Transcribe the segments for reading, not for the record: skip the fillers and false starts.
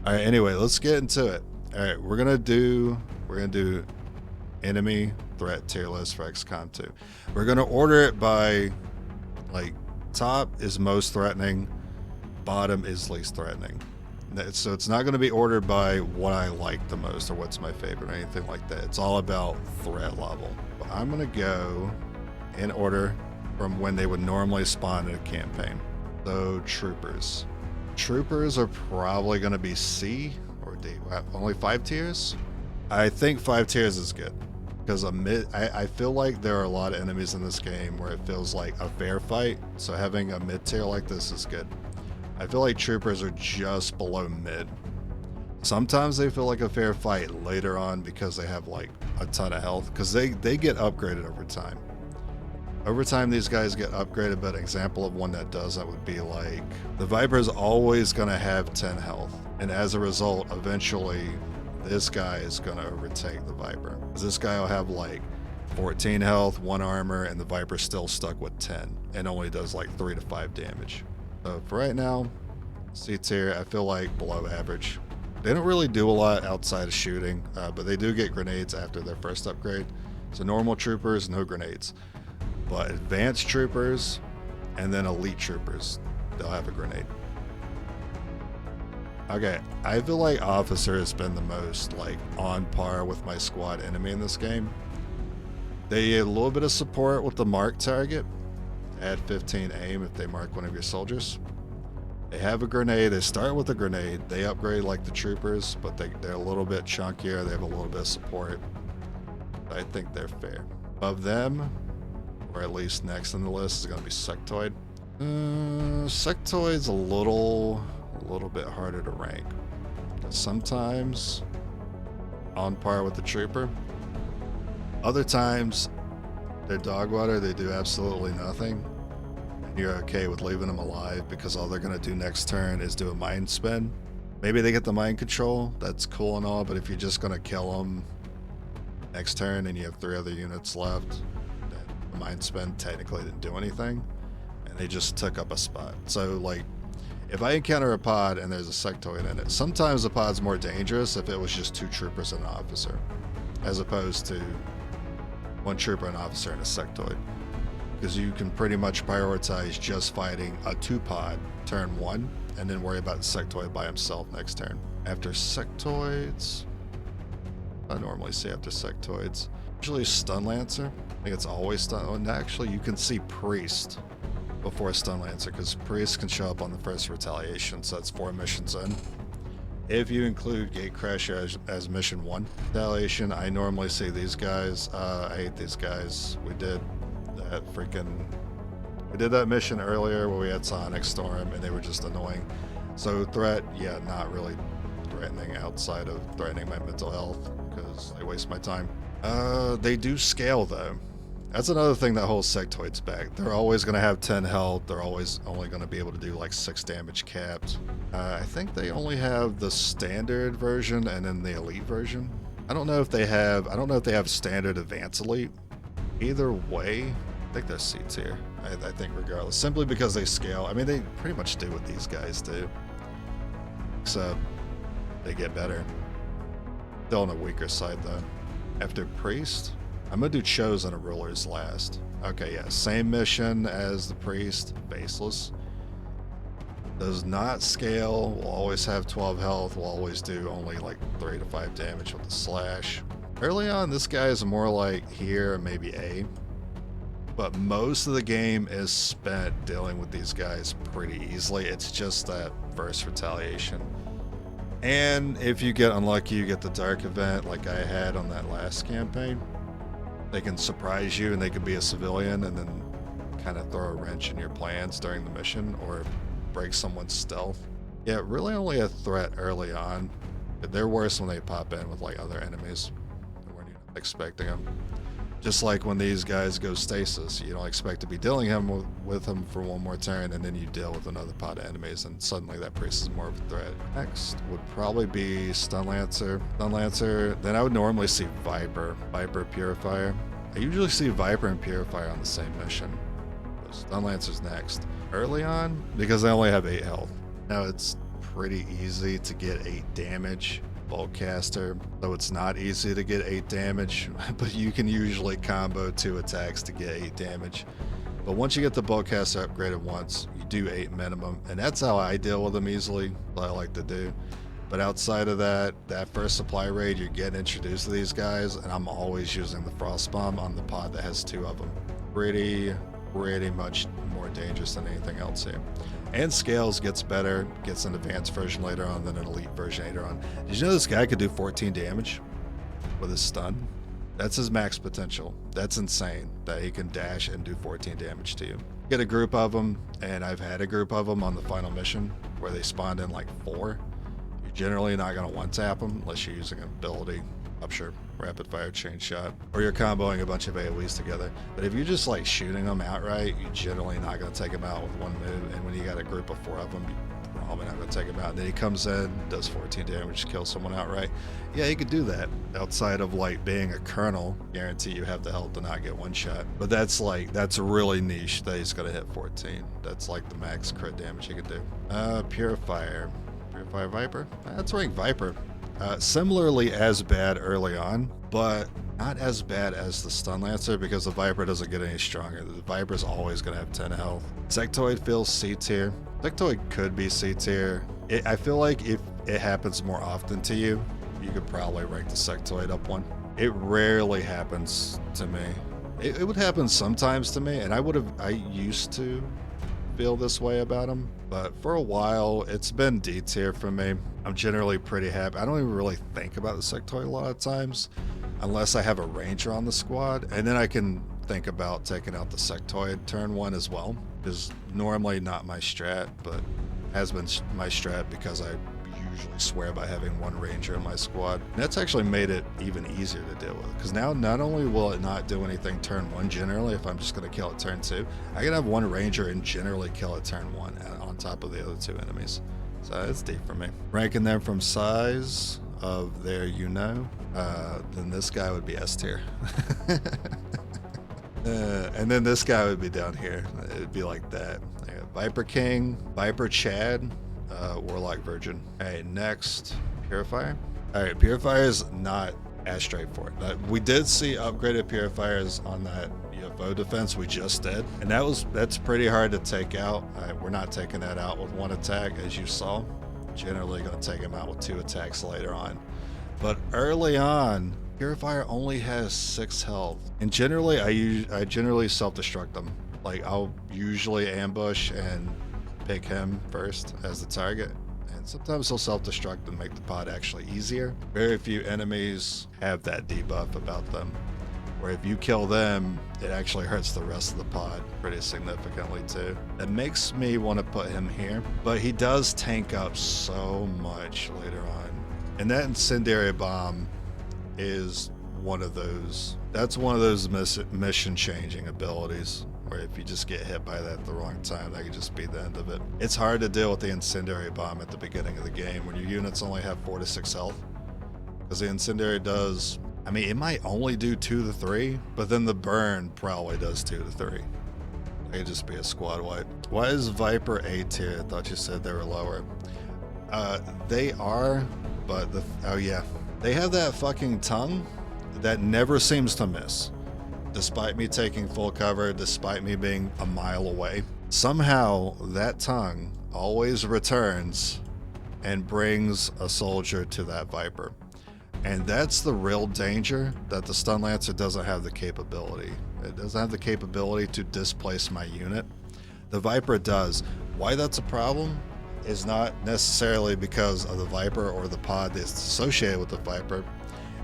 All right, anyway, let's get into it. All right, we're gonna do enemy threat tier list for XCOM 2. We're gonna order it by like top is most threatening, bottom is least threatening. So it's not going to be ordered by what I like the most or what's my favorite or anything like that. It's all about threat level. But I'm going to go in order from when they would normally spawn in a campaign. So troopers. Troopers are probably going to be C or D. Only 5 tiers? I think 5 tiers is good. Because I feel like there are a lot of enemies in this game where it feels like a fair fight. So having a mid tier like this is good. I feel like troopers are just below mid. Sometimes they feel like a fair fight later on because they have like a ton of health, because they get upgraded over time. Over time these guys get upgraded, but an example of one that does that would be like the Viper is always going to have 10 health, and as a result eventually this guy is going to overtake the Viper. This guy will have like 14 health, 1 armor, and the Viper's still stuck with 10 and only does like 3 to 5 damage. So for right now, C tier, I feel like below average. They don't really do a lot outside of shooting, but they do get grenades after their first upgrade. So normal troopers, no grenades. But advanced troopers and then elite troopers, they'll have a grenade. Okay, I feel like officer has been the most like on par with my squad enemy in this game. They get a little bit of support with the mark target. Add 15 aim if they mark one of your soldiers. They have a grenade. They start with a grenade. They upgrade like the troopers, but they're a little bit chunkier. They have a little bit of support. I think they're fair. Above them, or at least next on the list, is going to be sectoid. Sectoid's a little bit harder to rank. Sometimes on par with the trooper. Other times they're dog water, they do absolutely nothing, and you're okay with leaving them alive because all they're going to do next turn is do a mind spin. Maybe they get the mind control, that's cool and all, but if you're just going to kill them next turn and you have 3 other units left, then the mind spin technically didn't do anything, and they just took up a spot. So like, if I encounter a pod and there's a sectoid in it, sometimes the pod's more dangerous if it was just 2 troopers and an officer, as opposed to 1 trooper, an officer, and a sectoid, because you can pretty much prioritize just fighting a 2 pod turn 1 and then worry about the sectoid by himself next turn. After sectoids, I normally see after sectoids usually stun lancer. I think it's always stun. And actually you can see priest before stun lancer, because priest can show up on the first retaliation, so that's 4 missions in. If you include Gatecrasher as mission 1 retaliation, I normally see these guys. I hate these guys. We did that mission earlier where we had Sonic Storm and they were just annoying. So threat, yeah, not really threatening outside of threatening my mental health because they waste my time. They do scale though. That's another thing that holds sectoids back. They're always going to have 10 health. They're always only going to be able to do like 6 damage capped. I think they only have the standard version and then the elite version. I don't know if they have standard advanced elite. Either way, I think they're C tier. I think regardless, simply because they scale. I mean, they pretty much do what these guys do, except they get better. Still on the weaker side though. After priest, I'm gonna do chosen and rulers last. Okay, yeah, same mission as the priest, baseless. Does not scale, will always have 12 health, will always do only like 3 to 5 damage with the slash. Early on, this guy is more like here, maybe A. But most of the game is spent dealing with these guys pretty easily. It's just that first retaliation. And if you get unlucky, you get the dark event like I had on that last campaign. They can surprise you and they could be a civilian and then kind of throw a wrench in your plans during the mission or break someone's stealth. Yeah, really only a threat early on. But they're worse when they pop in with like other enemies when you're not expecting them. Just like when these guys go stasis, you don't expect to be dealing with them for 1 more turn, and then you deal with another pot of enemies, and suddenly that priest is more of a threat. Next would probably be Stun Lancer. Stun Lancer, then I would normally see Viper. Viper Purifier. I usually see Viper and Purifier on the same mission. But Stun Lancer's next. Early on, because they only have 8 health. Now it's pretty easy to get 8 damage. Boltcaster, though it's not easy to get 8 damage, but you can usually combo 2 attacks to get 8 damage. But once you get the Boltcaster upgraded once, you do 8 minimum, and that's how I deal with them easily, what I like to do. But outside of that first supply raid, you're getting introduced to these guys, and I'm always using the Frost Bomb on the pod that has 2 of them. Pretty much more dangerous than anything else here. And Scales gets better, gets an advanced version later on, then an elite version later on. Did you know this guy could do 14 damage with his stun? That's his max potential. That's insane that he can dash and do 14 damage to you. Get a group of them, and I've had a group of them on the final mission where they spawned in like 4. You're generally not going to one-tap them unless you're using an ability. Upsure, rapid fire chain shot, or you're comboing a bunch of AoEs together. But if you're just like shooting them outright, you're generally not going to take them out with one move. And when you got a group of 4 of them, you're probably not going to take them out. And then he comes in, does 14 damage, kills someone outright. Yeah, he could do that. Outside of like being a colonel, guarantee you have the health to not get one shot. But that's really niche that he's going to hit 14. That's like the max crit damage he could do. Purifier Viper. That's rank Viper. Similarly as bad early on, but not as bad as the Stun Lancer because the Viper doesn't get any stronger. The Viper's always going to have 10 health. Sectoid feels C tier. Sectoid could be C tier. I feel like if it happens more often to you, you could probably rank the Sectoid up 1. It rarely happens to me. It would happen sometimes to me, and I used to feel this way about him, but for a while it's been D tier for me. I'm generally pretty happy. I don't even really think about the Sectoid a lot of times unless I have a ranger on the squad, and then I can think about taking out the Sectoid turn 1 as well. Is normally not my strat, but has been my strat because I usually swear by having 1 ranger in my squad. And that's actually made it even easier to deal with, because now not only will it not do anything turn 1 generally if I'm just going to kill it turn 2, I can have 1 ranger and generally kill it turn 1 on top of the other 2 enemies. So it's deep for me. Ranking them from size of their then this guy would be S tier. And then this guy would be down here. It'd be like that. Viper King, Viper Chad, Warlock Virgin. Alright, next, Purifier. Alright, Purifier is not as straightforward. We did see upgraded Purifiers on that UFO defense we just did, and that's pretty hard to take out. We're not taking that out with 1 attack, as you saw. Generally going to take him out with 2 attacks later on. But early on, Purifier only has 6 health, and generally I generally self-destruct them. Like, I'll usually ambush and pick him first as the target, and sometimes he'll self-destruct and make the pod actually easier. Very few enemies have that debuff about them, where if you kill them, it actually hurts the rest of the pod pretty significantly too. That makes me want to put him here, but he does tank up so much later on. And that incendiary bomb is one of those. That's one of those mission changing abilities, where if you just get hit by that at the wrong time, that could just be the end of it. It's hard to deal with the incendiary bomb at the beginning of the game when your units only have 4 to 6 health, because the incendiary does, I mean, it might only do 2 to 3, but then the burn probably does 2 to 3. It could just be a squad wipe. Why is Viper A tier? I thought you said they were lower. They are, but oh yeah, they have that fucking tongue that never seems to miss. Despite me taking full cover, despite me being a mile away, somehow that tongue always returns and brings a soldier to that Viper. And that's the real danger, that the Stun Lancer doesn't have the capability. It doesn't have the capability to displace my unit. The Viper does. Why that's a problem is not necessarily because of the Viper or the pod that's associated with the Viper.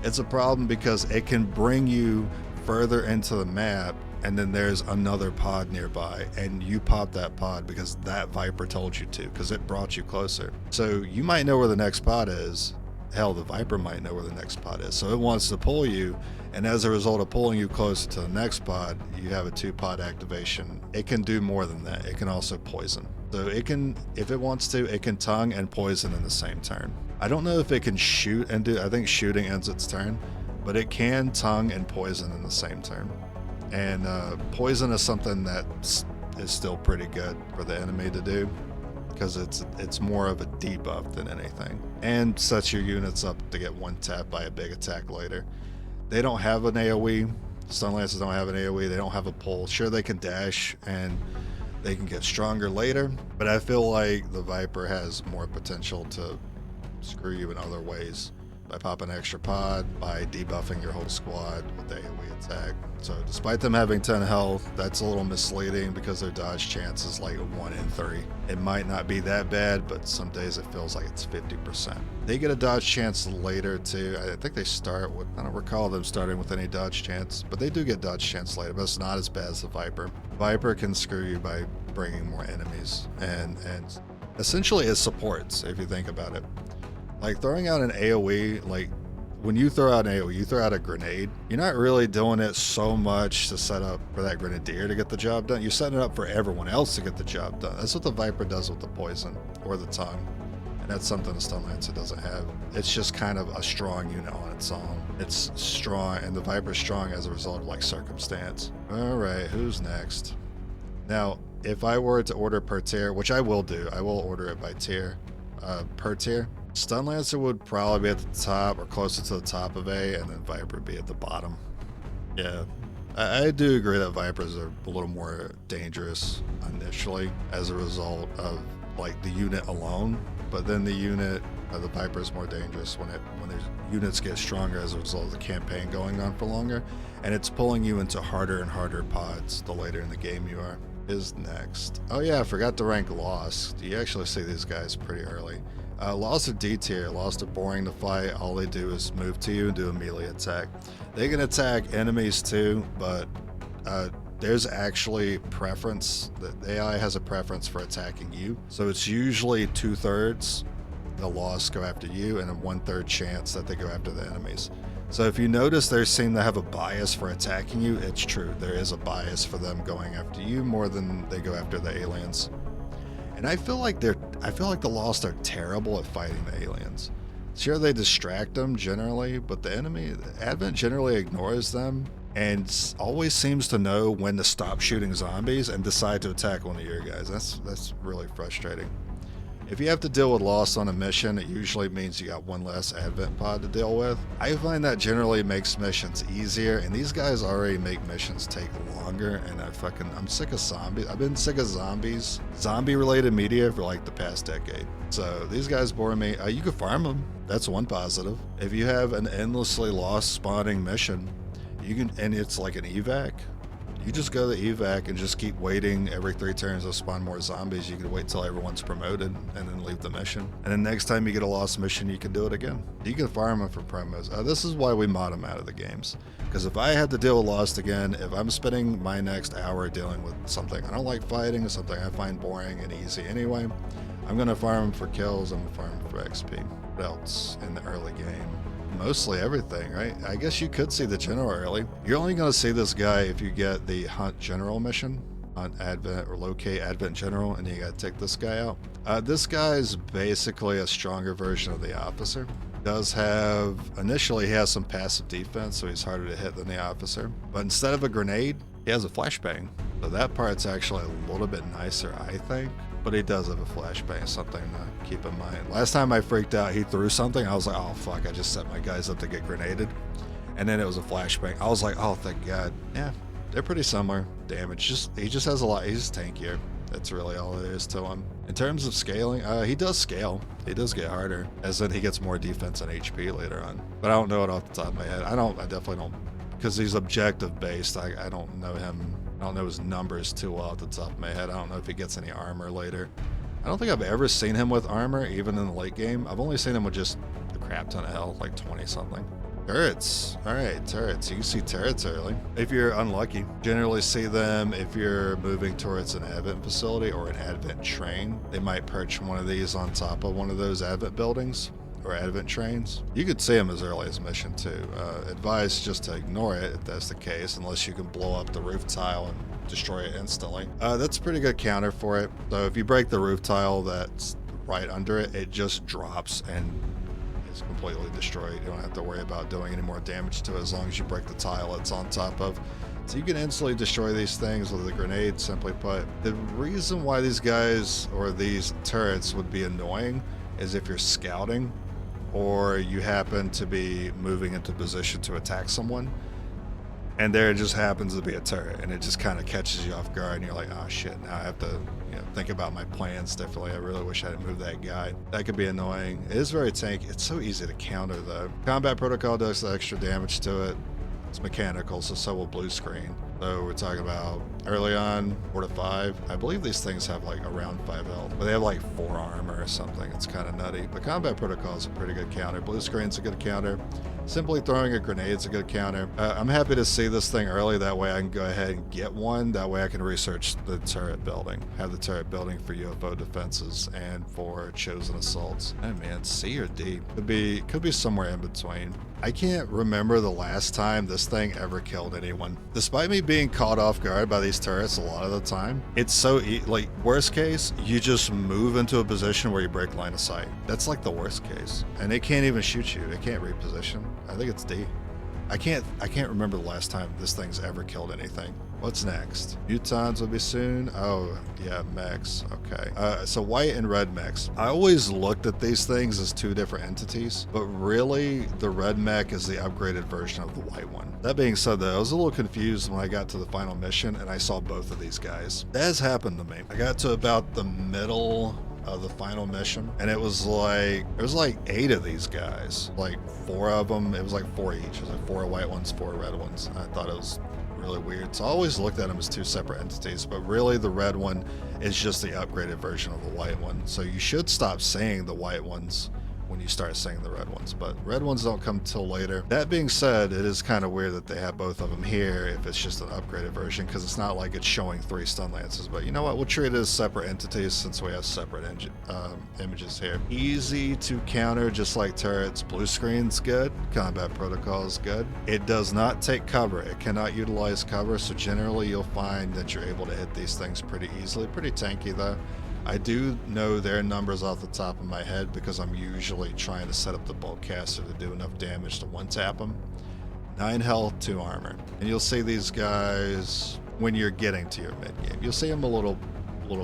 It's a problem because it can bring you further into the map, and then there's another pod nearby, and you pop that pod because that Viper told you to, because it brought you closer. So you might know where the next pod is. Hell, the Viper might know where the next pod is, so it wants to pull you, and as a result of pulling you closer to the next pod, you have a 2-pod activation. It can do more than that. It can also poison. So it can, if it wants to, it can tongue and poison in the same turn. I don't know if it can shoot and do, I think shooting ends its turn, but it can tongue and poison in the same turn. And poison is something that is still pretty good for the enemy to do. because it's more of a debuff than anything, and sets your units up to get one tap by a big attack later. They don't have an AoE. Stun Lancers don't have an AoE. They don't have a pull. Sure, they can dash and they can get stronger later, but I feel like the Viper has more potential to screw you in other ways by popping an extra pod, by debuffing your whole squad with the AoE attack. So despite them having 10 health, that's a little misleading because their dodge chance is like 1 in 3. It might not be that bad, but some days it feels like it's 50%. They get a dodge chance later too. I think they start with, I don't recall them starting with any dodge chance, but they do get dodge chance later, but it's not as bad as the Viper. Viper can screw you by bringing more enemies and essentially as supports, if you think about it. Like throwing out an AoE, like when you throw out an AoE, you throw out a grenade, you're not really doing it so much to set up for that grenadier to get the job done. You're setting it up for everyone else to get the job done. That's what the Viper does with the poison or the tongue. And that's something the Stun Lancer doesn't have. It's just kind of a strong unit on its own. It's strong, and the Viper's strong as a result of like circumstance. All right, who's next? Now, if I were to order per tier, which I will do, I will order it by tier, per tier. Stun Lancer would probably be at the top or closer to the top of A, and then Viper be at the bottom. Yeah, I do agree that Vipers are a little more dangerous initially as a result of like the unit alone, but then the unit, the Viper is more dangerous when their units get stronger as a result of the campaign going on for longer, and it's pulling you into harder and harder pods the later in the game you are. Is next. Oh yeah, I forgot to rank Lost. You actually see these guys pretty early. Lost are D tier. Lost are boring to fight. All they do is move to you and do a melee attack. They can attack enemies too, but there's actually preference. The AI has a preference for attacking you. So it's usually 2/3 the Lost go after you and a 1/3 chance that they go after the enemies. So if you notice they seem to have a bias for attacking you, it's true. There is a bias for them going after you more than they go after the aliens. And I feel like the Lost are terrible at fighting the aliens. Sure, they distract them generally, but the Advent generally ignores them and always seems to know when to stop shooting zombies and decide to attack one of your guys. That's really frustrating. If you have to deal with Lost on a mission, it usually means you got one less Advent pod to deal with. I find that generally makes missions easier, and these guys already make missions take longer, and I'm sick of zombies. I've been sick of zombies, zombie-related media for like the past decade. So these guys bore me. You can farm them. That's one positive. If you have an endlessly Lost spawning mission, you can, and it's like an evac. You just go to the evac and just keep waiting every 3 turns to spawn more zombies. You can wait till everyone's promoted and then leave the mission. And then next time you get a Lost mission, you can do it again. You can farm them for promos. This is why we mod them out of the games. Because if I had to deal with Lost again, if I'm spending my next hour dealing with something I don't like fighting, something I find boring and easy anyway, I'm going to farm them for kills, I'm going to farm them for XP. What else in the early game? Mostly everything, right? I guess you could see the general early. You're only going to see this guy if you get the Hunt General mission, Hunt Advent or Locate Advent General, and you got to take this guy out. This guy is basically a stronger version of the Officer. Initially he has some passive defense, so he's harder to hit than the Officer. But instead of a grenade, he has a flashbang. So that part's actually a little bit nicer, I think. But he does have a flashbang, something to keep in mind. Last time I freaked out, he threw something. I was like, oh fuck, I just set my guys up to get grenaded. And then it was a flashbang. I was like, oh thank God. Yeah, they're pretty similar. Damage, he just has a lot, he's tankier. That's really all it is to him. In terms of scaling, he does scale. He does get harder, as in he gets more defense and HP later on. But I don't know it off the top of my head. I definitely don't, because he's objective based. I don't know him. I don't know his numbers too well off the top of my head. I don't know if he gets any armor later. I don't think I've ever seen him with armor, even in the late game. I've only seen him with just a crap ton of health, like 20 something. Turrets. All right, turrets. You can see turrets early. If you're unlucky, generally see them if you're moving towards an Advent facility or an Advent train. They might perch one of these on top of one of those Advent buildings or Advent trains. You could see them as early as mission 2. Advise just to ignore it if that's the case, unless you can blow up the roof tile and destroy it instantly. That's a pretty good counter for it. So if you break the roof tile that's right under it, it just drops and is completely destroyed. You don't have to worry about doing any more damage to it as long as you break the tile it's on top of. So you can instantly destroy these things with a grenade, simply put. The reason why these guys or these turrets would be annoying is if you're scouting or you happen to be moving into position to attack someone, and there just happens to be a turret, and it just kind of catches you off guard, and you're like, oh shit, now I have to think about my plans differently. I really wish I didn't move that guy. That could be annoying. It is very tanky. It's so easy to counter though. Combat Protocol does extra damage to it. It's mechanical, so will blue screen. So we're talking about early on 4 to 5. I believe these things have like around 5 health, but they have like 4 armor or something. It's kind of nutty. But Combat Protocol is a pretty good counter. Blue screen's a good counter. Simply throwing a grenade's a good counter. I'm happy to see this thing early. That way I can go ahead and get one. That way I can research the turret building. Have the turret building for UFO defenses and for chosen assaults. Oh man, C or D? Could be somewhere in between. I can't remember the last time this thing ever killed anyone. Despite me being caught off guard by these turrets a lot of the time, it's so like worst case, you just move into a position where you break line of sight. That's like the worst case. And it can't even shoot you. It can't reposition. I think it's D. I can't remember the last time this thing's ever killed anything. What's next? Mutons will be soon. Oh, yeah, mechs. Okay. So white and red mechs. I always looked at these things as 2 different entities, but really the red mech is the upgraded version of the white one. That being said though, I was a little confused when I got to the final mission and I saw both of these guys. That has happened to me. I got to about the middle of the final mission, and it was like 8 of these guys, like 4 of them. It was like 4 each. It was like 4 white ones, 4 red ones. I thought it was really weird. So I always looked at them as 2 separate entities, but really the red one is just the upgraded version of the white one. So you should stop saying the white ones when you start saying the red ones, but red ones don't come till later. That being said, it is kind of weird that they have both of them here if it's just an upgraded version, because it's not like it's showing 3 stun lances. But you know what, we'll treat it as separate entities since we have separate images here. Easy to counter, just like turrets. Blue screen's good. Combat Protocol is good. It does not take cover. It cannot utilize cover, so generally you'll find that you're able to hit these things pretty easily. Pretty tanky though. I do know their numbers off the top of my head because I'm usually trying to set up the bolt caster to do enough damage to one-tap them. 9 health, 2 armor. And you'll see these guys when you're getting to your mid-game. You'll see them a little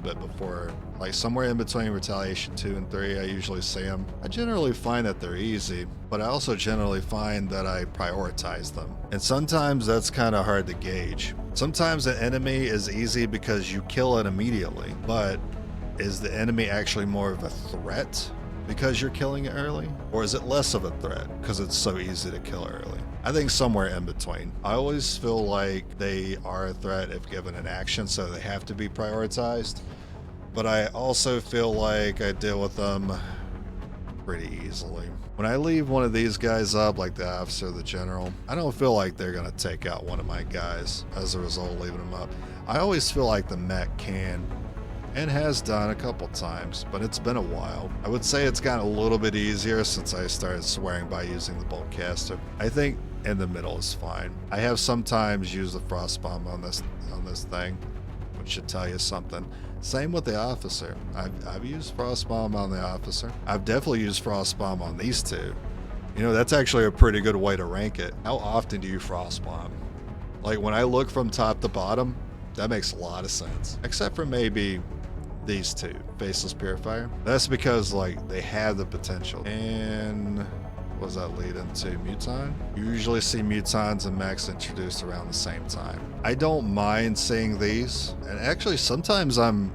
bit before, like somewhere in between Retaliation 2 and 3, I usually see them. I generally find that they're easy, but I also generally find that I prioritize them. And sometimes that's kind of hard to gauge. Sometimes an enemy is easy because you kill it immediately, but is the enemy actually more of a threat because you're killing it early? Or is it less of a threat because it's so easy to kill early? I think somewhere in between. I always feel like they are a threat if given an action, so they have to be prioritized. But I also feel like I deal with them pretty easily. When I leave one of these guys up, like the officer or the general, I don't feel like they're going to take out one of my guys as a result of leaving them up. I always feel like the mech can and has done a couple times, but it's been a while. I would say it's gotten a little bit easier since I started swearing by using the bolt caster. I think in the middle is fine. I have sometimes used the frost bomb on this thing, which should tell you something. Same with the officer. I've used frost bomb on the officer. I've definitely used frost bomb on these 2. You know, that's actually a pretty good way to rank it. How often do you frost bomb? Like when I look from top to bottom, that makes a lot of sense. Except for maybe these 2, Faceless Purifier. That's because like they have the potential. And what does that lead into? Muton? You usually see mutons and mechs introduced around the same time. I don't mind seeing these, and actually sometimes I'm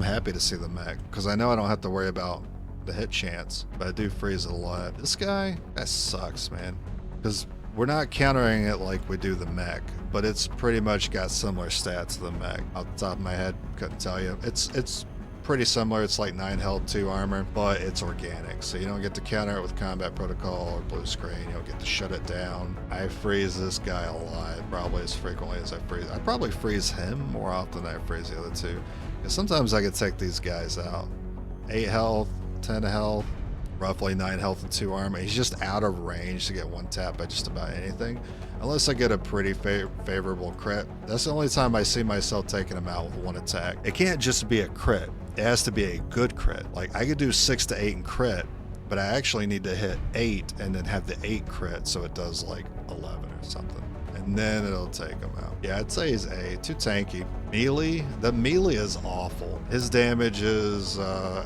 happy to see the mech because I know I don't have to worry about the hit chance, but I do freeze it a lot. This guy, that sucks, man, because we're not countering it like we do the mech, but it's pretty much got similar stats to the mech. Off the top of my head, couldn't tell you. It's pretty similar. It's like 9 health, 2 armor, but it's organic. So you don't get to counter it with Combat Protocol or blue screen. You don't get to shut it down. I freeze this guy a lot, probably as frequently as I freeze. I probably freeze him more often than I freeze the other 2. Because sometimes I could take these guys out. 8 health, 10 health, roughly 9 health and 2 armor. He's just out of range to get one tap by just about anything. Unless I get a pretty favorable crit. That's the only time I see myself taking him out with 1 attack. It can't just be a crit. It has to be a good crit. Like I could do 6 to 8 in crit, but I actually need to hit 8 and then have the 8 crit so it does like 11 or something. And and then it'll take him out. Yeah, I'd say he's A. Too tanky. Melee, the melee is awful. His damage is, I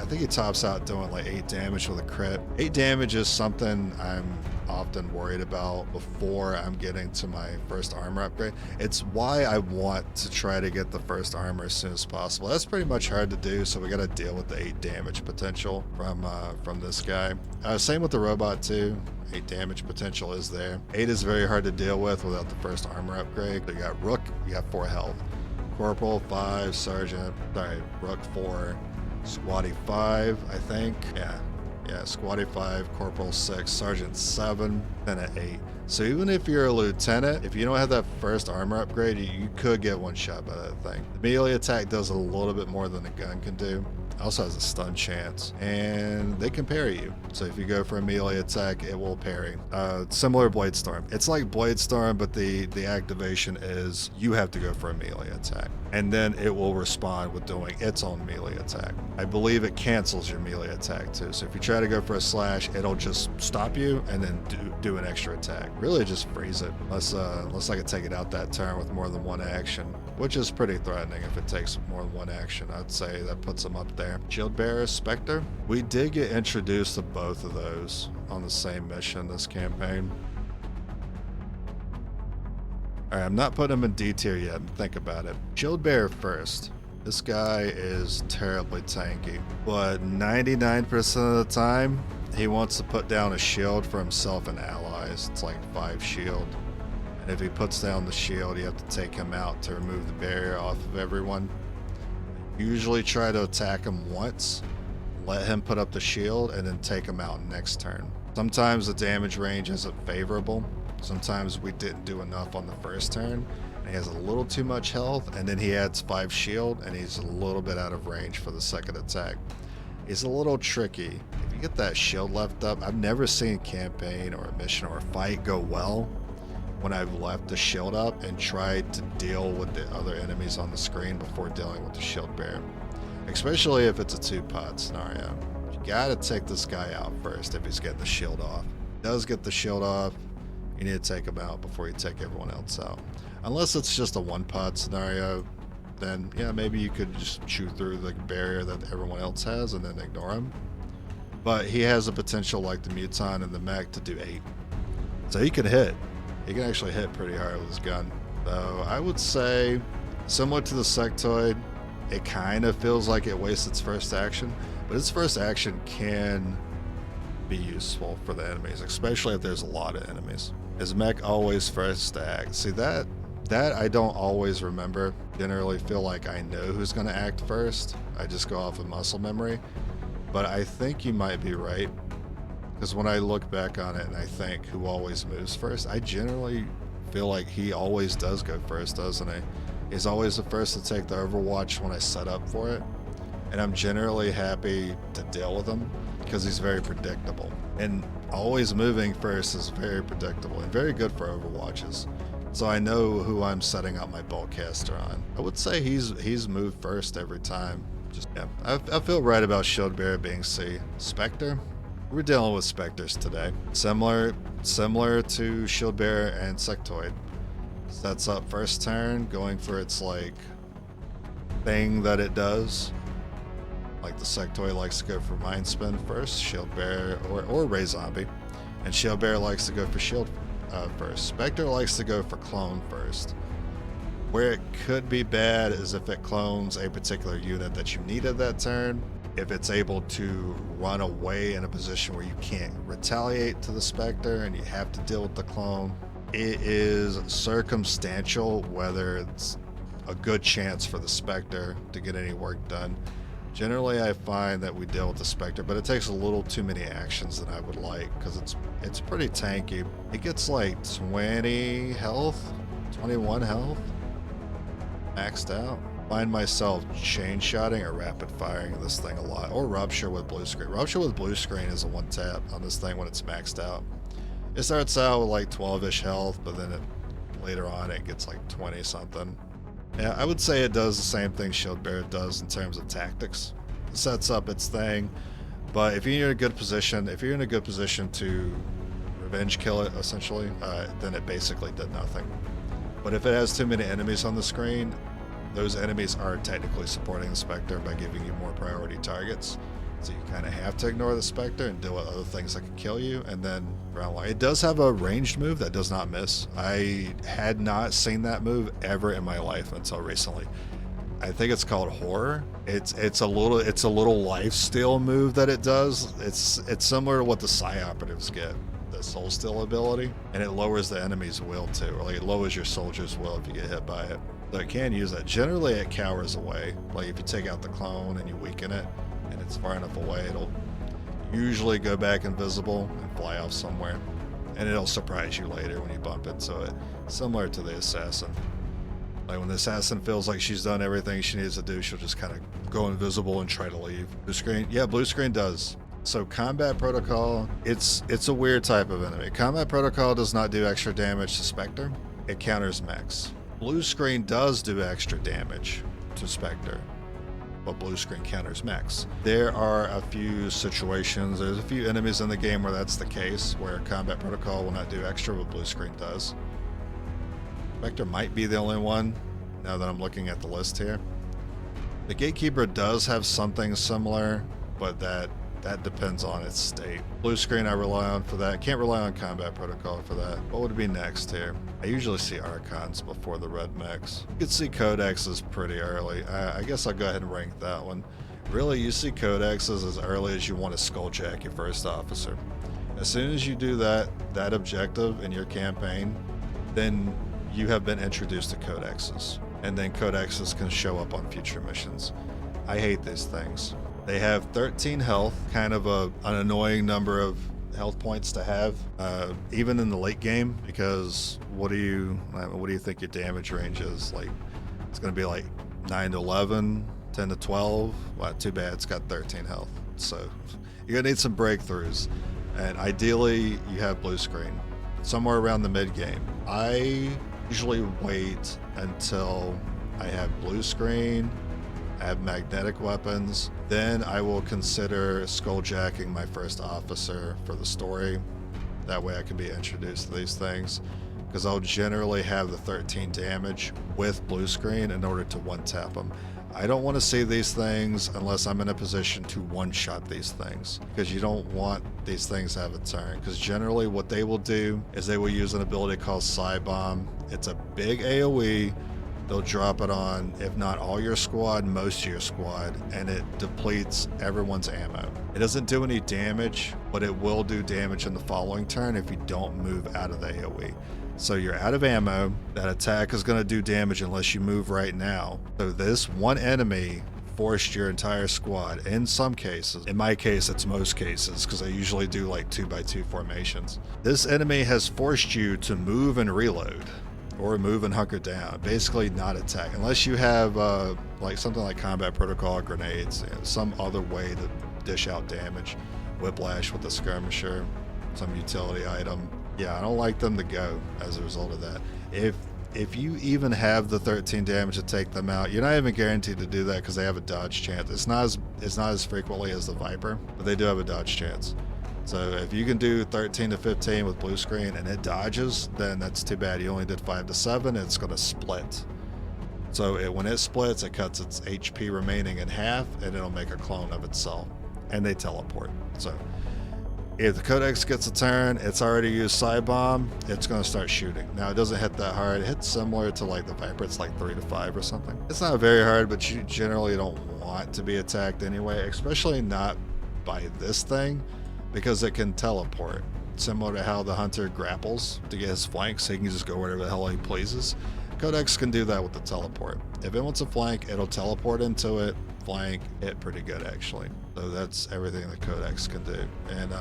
think he tops out doing like 8 damage with a crit. 8 damage is something I'm often worried about before I'm getting to my first armor upgrade. It's why I want to try to get the first armor as soon as possible. That's pretty much hard to do, so we got to deal with the 8 damage potential from this guy. Same with the robot too. 8 damage potential is there. 8 is very hard to deal with without the first armor upgrade. You got Rook, you got 4 health. Corporal 5, Sergeant, sorry, Rook 4, Squatty 5, I think. Yeah, Squatty 5, Corporal 6, Sergeant 7, Lieutenant 8. So even if you're a Lieutenant, if you don't have that first armor upgrade, you could get one shot by that thing. The melee attack does a little bit more than a gun can do. Also has a stun chance, and they can parry you. So if you go for a melee attack, it will parry. Similar Blade Storm. It's like Blade Storm, but the activation is you have to go for a melee attack, and then it will respond with doing its own melee attack. I believe it cancels your melee attack too. So if you try to go for a slash, it'll just stop you and then do an extra attack. Really just freeze it, unless I can take it out that turn with more than one action, which is pretty threatening if it takes more than one action. I'd say that puts them up there. Shield Bearer, Spectre. We did get introduced to both of those on the same mission this campaign. Alright, I'm not putting him in D tier yet. Think about it. Shield Bearer first. This guy is terribly tanky, but 99% of the time, he wants to put down a shield for himself and allies. It's like 5 shield. And if he puts down the shield, you have to take him out to remove the barrier off of everyone. Usually try to attack him once, let him put up the shield, and then take him out next turn. Sometimes the damage range isn't favorable. Sometimes we didn't do enough on the first turn, and he has a little too much health, and then he adds 5 shield, and he's a little bit out of range for the second attack. He's a little tricky. If you get that shield left up, I've never seen a campaign or a mission or a fight go well when I've left the shield up and tried to deal with the other enemies on the screen before dealing with the shield bearer. Especially if it's a 2-pot scenario. You gotta take this guy out first if he's getting the shield off. He does get the shield off, you need to take him out before you take everyone else out. Unless it's just a 1-pot scenario, then yeah, maybe you could just chew through the barrier that everyone else has and then ignore him. But he has the potential, like the Muton and the Mech, to do 8. So he can hit. He can actually hit pretty hard with his gun. So I would say, similar to the Sectoid, it kind of feels like it wastes its first action, but its first action can be useful for the enemies, especially if there's a lot of enemies. Is Mech always first to act? See, that I don't always remember. Generally feel like I know who's going to act first. I just go off of muscle memory. But I think you might be right. Because when I look back on it and I think who always moves first, I generally feel like he always does go first, doesn't he? He's always the first to take the Overwatch when I set up for it. And I'm generally happy to deal with him because he's very predictable. And always moving first is very predictable and very good for Overwatches. So I know who I'm setting up my Boltcaster on. I would say he's moved first every time. Just yeah, I feel right about Shield Bearer being C. Spectre? We're dealing with Spectres today. Similar to Shield Bearer and Sectoid. Sets up first turn, going for its like thing that it does. Like the Sectoid likes to go for Mind Spin first, Shield Bearer or Ray Zombie. And Shield Bearer likes to go for Shield first. Spectre likes to go for Clone first. Where it could be bad is if it clones a particular unit that you needed that turn. If it's able to run away in a position where you can't retaliate to the Spectre and you have to deal with the clone, it is circumstantial whether it's a good chance for the Spectre to get any work done. Generally, I find that we deal with the Spectre, but it takes a little too many actions than I would like because it's pretty tanky. It gets like 20 health, 21 health, maxed out. Find myself chain shotting or rapid firing this thing a lot, or Rupture with blue screen. Rupture with blue screen is a 1-tap on this thing when it's maxed out. It starts out with like 12-ish health, but then later on it gets like 20 something. Yeah, I would say it does the same thing Shield Bearer does in terms of tactics. It sets up its thing, but if you're in a good position, to binge kill it, essentially, then it basically did nothing. But if it has too many enemies on the screen, those enemies are technically supporting the Spectre by giving you more priority targets. So you kind of have to ignore the Spectre and deal with other things that can kill you, and then round one. It does have a ranged move that does not miss. I had not seen that move ever in my life until recently. I think it's called Horror. It's a little life steal move that it does. It's similar to what the Psi Operatives get, the Soul Steal ability, and it lowers the enemy's will too, or like it lowers your soldier's will if you get hit by it. So it can use that. Generally, it cowers away. Like if you take out the clone and you weaken it, and it's far enough away, it'll usually go back invisible and fly off somewhere, and it'll surprise you later when you bump into it. Similar to the Assassin. Like when the Assassin feels like she's done everything she needs to do, she'll just kind of go invisible and try to leave. Blue screen, yeah, blue screen does. So Combat Protocol, it's a weird type of enemy. Combat Protocol does not do extra damage to Spectre. It counters mechs. Blue screen does do extra damage to Spectre, but blue screen counters mechs. There are a few situations, there's a few enemies in the game where that's the case, where Combat Protocol will not do extra, but blue screen does. Spectre might be the only one, now that I'm looking at the list here. The Gatekeeper does have something similar, but that depends on its state. Blue screen I rely on for that. Can't rely on Combat Protocol for that. What would be next here? I usually see Archons before the red mechs. You can see Codexes pretty early. I guess I'll go ahead and rank that one. Really, you see Codexes as early as you want to skulljack your first officer. As soon as you do that objective in your campaign, then you have been introduced to Codexes. And then Codexes can show up on future missions. I hate these things. They have 13 health, kind of an annoying number of health points to have, even in the late game, because what do you think your damage range is? Like, it's going to be like 9 to 11, 10 to 12. Well, too bad it's got 13 health. So you're going to need some breakthroughs, and ideally you have blue screen somewhere around the mid game. I usually wait until I have blue screen, I have magnetic weapons, then I will consider skulljacking my first officer for the story. That way I can be introduced to these things, because I'll generally have the 13 damage with blue screen in order to one-tap them. I don't want to see these things unless I'm in a position to one-shot these things, because you don't want these things to have a turn, because generally what they will do is they will use an ability called Psi Bomb. It's a big AoE. They'll drop it on, if not all your squad, most of your squad, and it depletes everyone's ammo. It doesn't do any damage, but it will do damage in the following turn if you don't move out of the AoE. So you're out of ammo, that attack is going to do damage unless you move right now. So this one enemy forced your entire squad, in some cases. In my case, it's most cases, because I usually do like 2x2 formations. This enemy has forced you to move and reload, or move and hunker down, basically not attack, unless you have like something like Combat Protocol, grenades, some other way to dish out damage, whiplash with the skirmisher, some utility item. Yeah, I don't like them to go as a result of that. If you even have the 13 damage to take them out, you're not even guaranteed to do that because they have a dodge chance. It's not as frequently as the Viper, but they do have a dodge chance. So if you can do 13 to 15 with blue screen and it dodges, then that's too bad. You only did 5 to 7, it's going to split. So when it splits, it cuts its HP remaining in half, and it'll make a clone of itself. And they teleport. So if the Codex gets a turn, it's already used Psi Bomb, it's going to start shooting. Now, it doesn't hit that hard. It hits similar to like the Viper. It's like 3 to 5 or something. It's not very hard, but you generally don't want to be attacked anyway, especially not by this thing, because it can teleport, similar to how the Hunter grapples to get his flank, so he can just go wherever the hell he pleases. Codex can do that with the teleport. If it wants a flank, it'll teleport into it, flank, hit pretty good actually. So that's everything the Codex can do. And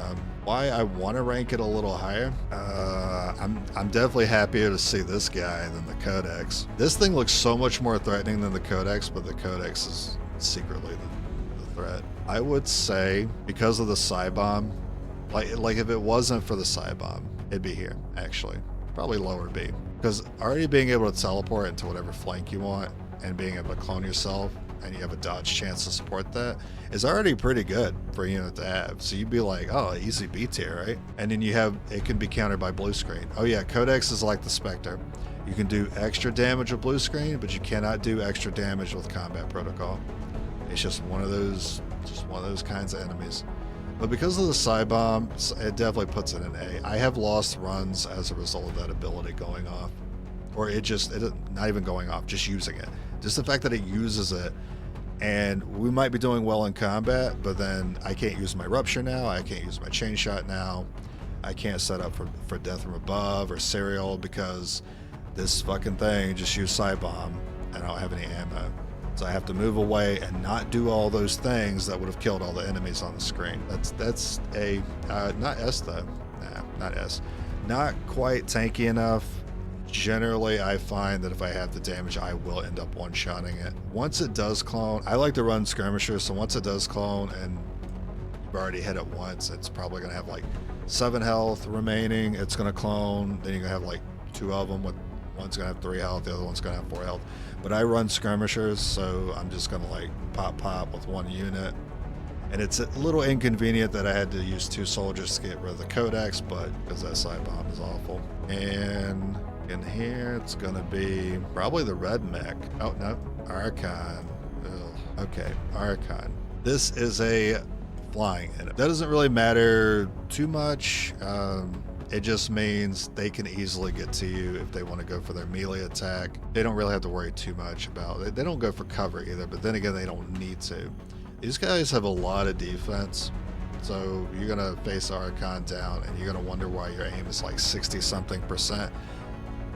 why I want to rank it a little higher, I'm definitely happier to see this guy than the Codex. This thing looks so much more threatening than the Codex, but the Codex is secretly the threat. I would say because of the Psi Bomb, like if it wasn't for the Psi Bomb, it'd be here actually, probably lower B, because already being able to teleport into whatever flank you want and being able to clone yourself and you have a dodge chance to support that, is already pretty good for a unit to have. So you'd be like, oh, easy B tier, right? And then you have, it can be countered by blue screen. Oh yeah, Codex is like the Spectre. You can do extra damage with blue screen, but you cannot do extra damage with combat protocol. It's just one of those kinds of enemies. But because of the Psy Bomb, it definitely puts it in A. I have lost runs as a result of that ability going off. Or it not even going off, just using it. Just the fact that it uses it, and we might be doing well in combat, but then I can't use my Rupture now, I can't use my Chain Shot now, I can't set up for Death from Above or Serial because this fucking thing just used Psy Bomb, and I don't have any ammo. So I have to move away and not do all those things that would have killed all the enemies on the screen. That's a, not S though, nah, not S. Not quite tanky enough. Generally, I find that if I have the damage, I will end up one-shotting it. Once it does clone, I like to run skirmishers, so once it does clone and you've already hit it once, it's probably gonna have like 7 health remaining, it's gonna clone, then you're gonna have like 2 of them with, one's gonna have 3 health, the other one's gonna have 4 health. But I run skirmishers, so I'm just gonna like pop with 1 unit. And it's a little inconvenient that I had to use 2 soldiers to get rid of the Codex, but because that Psy Bomb is awful. And in here, it's gonna be probably the red mech. Oh no, Archon. Ugh. Okay, Archon. This is a flying enemy. That doesn't really matter too much. It just means they can easily get to you if they want to go for their melee attack. They don't really have to worry too much about it. They don't go for cover either, but then again, they don't need to. These guys have a lot of defense, so you're gonna face Archon down and you're gonna wonder why your aim is like 60-something%.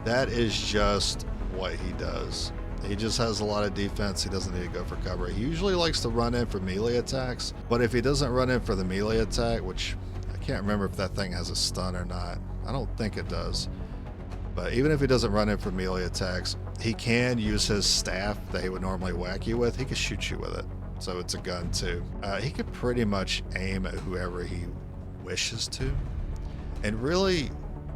That is just what he does. He just has a lot of defense. He doesn't need to go for cover. He usually likes to run in for melee attacks, but if he doesn't run in for the melee attack, which I can't remember if that thing has a stun or not. I don't think it does. But even if he doesn't run in for melee attacks, he can use his staff that he would normally whack you with. He can shoot you with it. So it's a gun too. He could pretty much aim at whoever he wishes to. And really,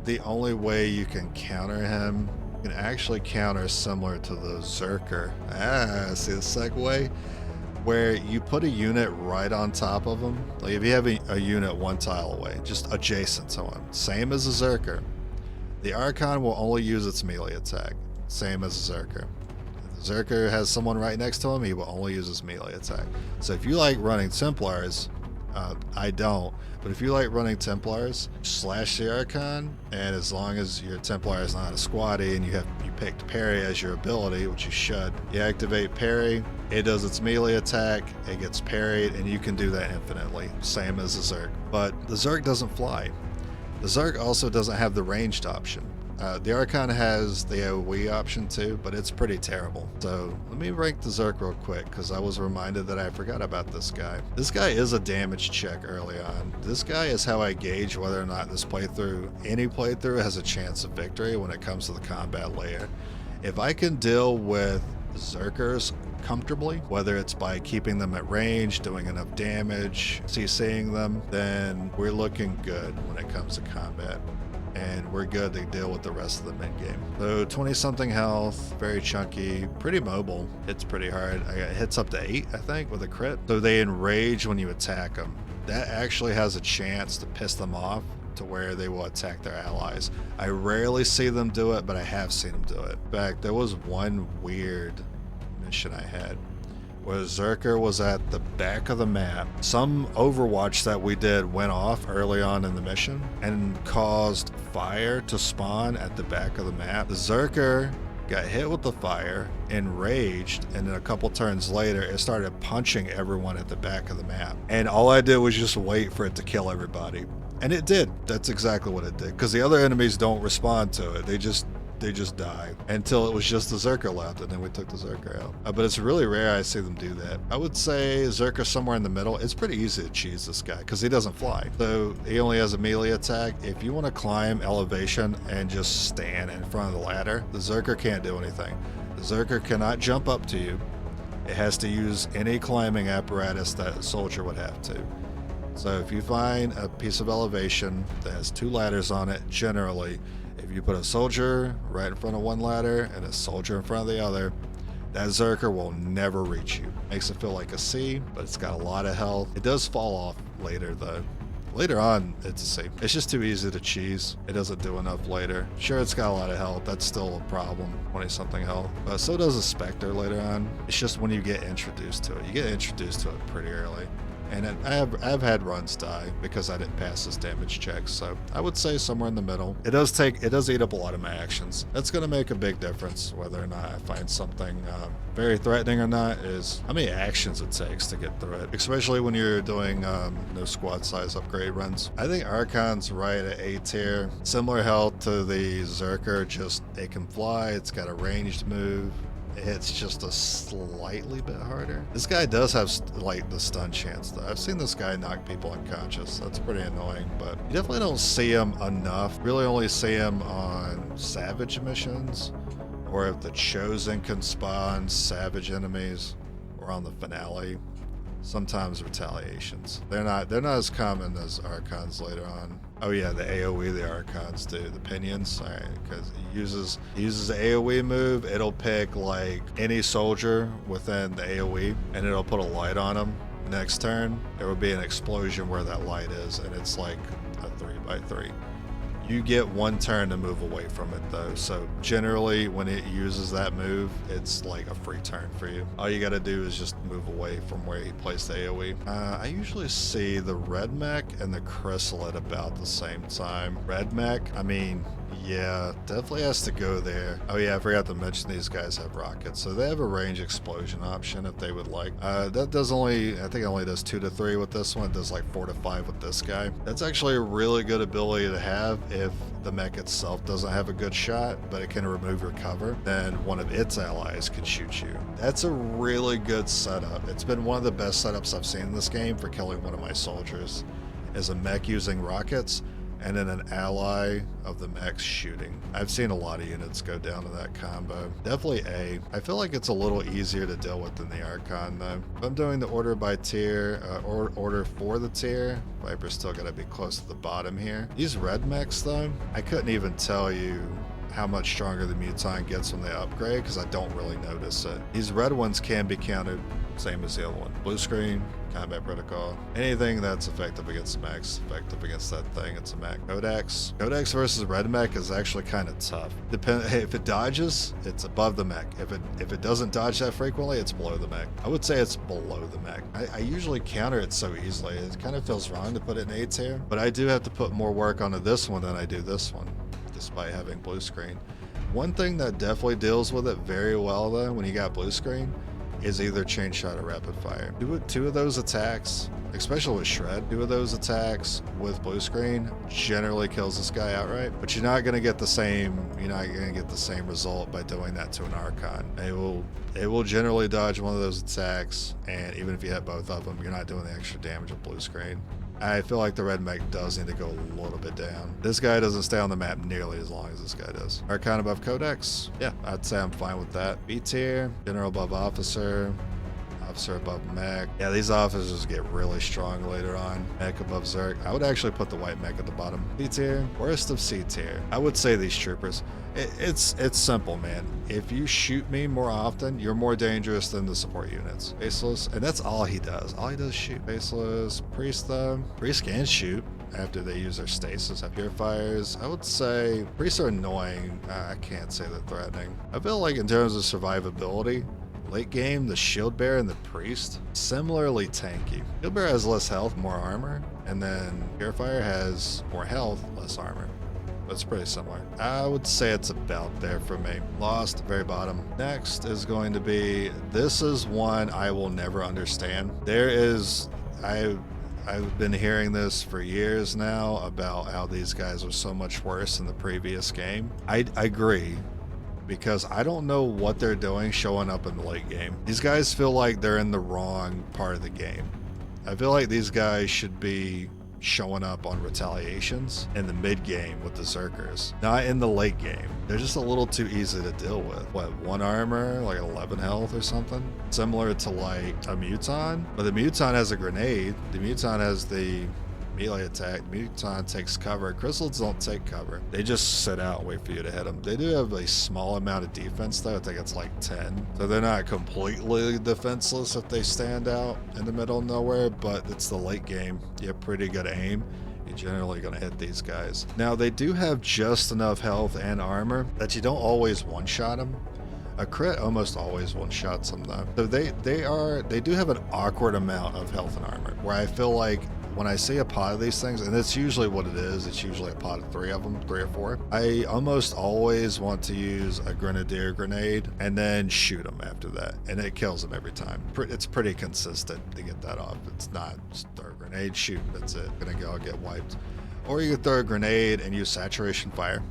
the only way you can counter him, you can actually counter similar to the Zerker. See the segue? Where you put a unit right on top of him. Like if you have a unit 1 tile away, just adjacent to him, same as a Zerker. The Archon will only use its melee attack, same as a Zerker. If the Zerker has someone right next to him, he will only use his melee attack. So if you like running Templars, I don't, but if you like running Templars, slash the Archon, and as long as your Templar is not a squatty and you picked parry as your ability, which you should, you activate parry, it does its melee attack, it gets parried, and you can do that infinitely, same as the Zerg. But the Zerg doesn't fly. The Zerg also doesn't have the ranged option. The Archon has the AoE option too, but it's pretty terrible. So let me rank the Zerg real quick, because I was reminded that I forgot about this guy. This guy is a damage check early on. This guy is how I gauge whether or not this playthrough, any playthrough, has a chance of victory when it comes to the combat layer. If I can deal with Zerkers comfortably, whether it's by keeping them at range, doing enough damage, CCing them, then we're looking good when it comes to combat. And we're good to deal with the rest of the mid game. So 20-something health, very chunky, pretty mobile. Hits pretty hard. I got hits up to 8, I think, with a crit. So they enrage when you attack them. That actually has a chance to piss them off to where they will attack their allies. I rarely see them do it, but I have seen them do it. In fact, there was one weird mission I had where Zerker was at the back of the map. Some Overwatch that we did went off early on in the mission and caused fire to spawn at the back of the map. The Zerker got hit with the fire, enraged, and then a couple turns later, it started punching everyone at the back of the map. And all I did was just wait for it to kill everybody. And it did. That's exactly what it did. Because the other enemies don't respond to it. They just die until it was just the Zerker left, and then we took the Zerker out. But it's really rare I see them do that. I would say Zerker somewhere in the middle. It's pretty easy to cheese this guy because he doesn't fly. So he only has a melee attack. If you want to climb elevation and just stand in front of the ladder, the Zerker can't do anything. The Zerker cannot jump up to you. It has to use any climbing apparatus that a soldier would have to. So if you find a piece of elevation that has 2 ladders on it, generally, if you put a soldier right in front of one ladder and a soldier in front of the other, that Zerker will never reach you. Makes it feel like a C, but it's got a lot of health. It does fall off later though. Later on, it's a C. It's just too easy to cheese. It doesn't do enough later. Sure, it's got a lot of health. That's still a problem, 20-something health. But so does a Spectre later on. It's just when you get introduced to it. You get introduced to it pretty early. And I've had runs die because I didn't pass this damage check, so I would say somewhere in the middle. It does eat up a lot of my actions. That's going to make a big difference whether or not I find something very threatening or not, is how many actions it takes to get through it, especially when you're doing no squad size upgrade runs. I think Archon's right at A tier. Similar health to the Zerker, just it can fly, it's got a ranged move. It's just a slightly bit harder. This guy does have like the stun chance though. I've seen this guy knock people unconscious. That's pretty annoying, but you definitely don't see him enough. Really only see him on Savage missions, or if the Chosen can spawn Savage enemies, or on the finale. Sometimes retaliations. They're not as common as Archons later on. Oh yeah, the AoE the Archons do, the pinions. Alright, because he uses the AoE move, it'll pick like any soldier within the AoE and it'll put a light on them. Next turn, there will be an explosion where that light is, and it's like a 3x3. You get one turn to move away from it though, so generally when it uses that move, it's like a free turn for you. All you gotta do is just move away from where he placed the AoE. I usually see the Red Mech and the Chrysalid about the same time. Red Mech, I mean, yeah, definitely has to go there. Oh yeah, I forgot to mention these guys have rockets, so they have a range explosion option if they would like. That does only, I think it only does 2 to 3 with this one. It does like 4 to 5 with this guy. That's actually a really good ability to have if the mech itself doesn't have a good shot, but it can remove your cover, then one of its allies can shoot you. That's a really good setup. It's been one of the best setups I've seen in this game for killing one of my soldiers, is a mech using rockets and then an ally of the mechs shooting. I've seen a lot of units go down to that combo. Definitely A. I feel like it's a little easier to deal with than the Archon though. If I'm doing the order by tier, or order for the tier, Viper's still gotta be close to the bottom here. These red mechs though, I couldn't even tell you how much stronger the Muton gets when they upgrade because I don't really notice it. These red ones can be countered, same as the other one. Blue screen, combat protocol, anything that's effective against the mechs, effective against that thing, it's a mech. Codex versus red mech is actually kind of tough. If it dodges, it's above the mech. If it doesn't dodge that frequently, it's below the mech. I would say it's below the mech. I usually counter it so easily. It kind of feels wrong to put it in A tier, but I do have to put more work onto this one than I do this one, despite having blue screen. One thing that definitely deals with it very well though, when you got blue screen, is either chain shot or rapid fire. Two of those attacks, especially with shred, 2 of those attacks with blue screen generally kills this guy outright, but you're not gonna get the same result by doing that to an Archon. It will generally dodge one of those attacks, and even if you hit both of them, you're not doing the extra damage with blue screen. I feel like the red mech does need to go a little bit down. This guy doesn't stay on the map nearly as long as this guy does. Archon above Codex? Yeah, I'd say I'm fine with that. B tier, General above Officer, Officer above Mech. Yeah, these officers get really strong later on. Mech above Zerk. I would actually put the white mech at the bottom. B tier, worst of C tier. I would say these troopers. It's simple, man. If you shoot me more often, you're more dangerous than the support units. Faceless, and that's all he does. All he does is shoot. Faceless, Priest though. Priest can shoot after they use their stasis. Have purifiers. I would say priests are annoying. I can't say they're threatening. I feel like in terms of survivability, late game, the shield bearer and the priest, similarly tanky. Shield bearer has less health, more armor, and then purifier has more health, less armor. That's pretty similar. I would say it's about there for me. Lost, very bottom. Next is going to be, this is one I will never understand. I've been hearing this for years now about how these guys are so much worse than the previous game. I agree, because I don't know what they're doing showing up in the late game. These guys feel like they're in the wrong part of the game. I feel like these guys should be showing up on retaliations in the mid game with the Zerkers, not in the late game. They're just a little too easy to deal with. What, 1 armor, like 11 health or something? Similar to like a Muton, but the Muton has a grenade. The Muton has the melee attack. Muton takes cover. Chrysalids don't take cover. They just sit out and wait for you to hit them. They do have a small amount of defense though. I think it's like 10. So they're not completely defenseless if they stand out in the middle of nowhere, but it's the late game. You have pretty good aim. You're generally going to hit these guys. Now they do have just enough health and armor that you don't always one-shot them. A crit almost always one-shots them though. So they do have an awkward amount of health and armor, where I feel like when I see a pod of these things, and that's usually what it is, it's usually a pod of 3 of them, 3 or 4. I almost always want to use a grenadier grenade and then shoot them after that, and it kills them every time. It's pretty consistent to get that off. It's not just throw a grenade, shoot, that's it. Gonna go get wiped. Or you could throw a grenade and use saturation fire.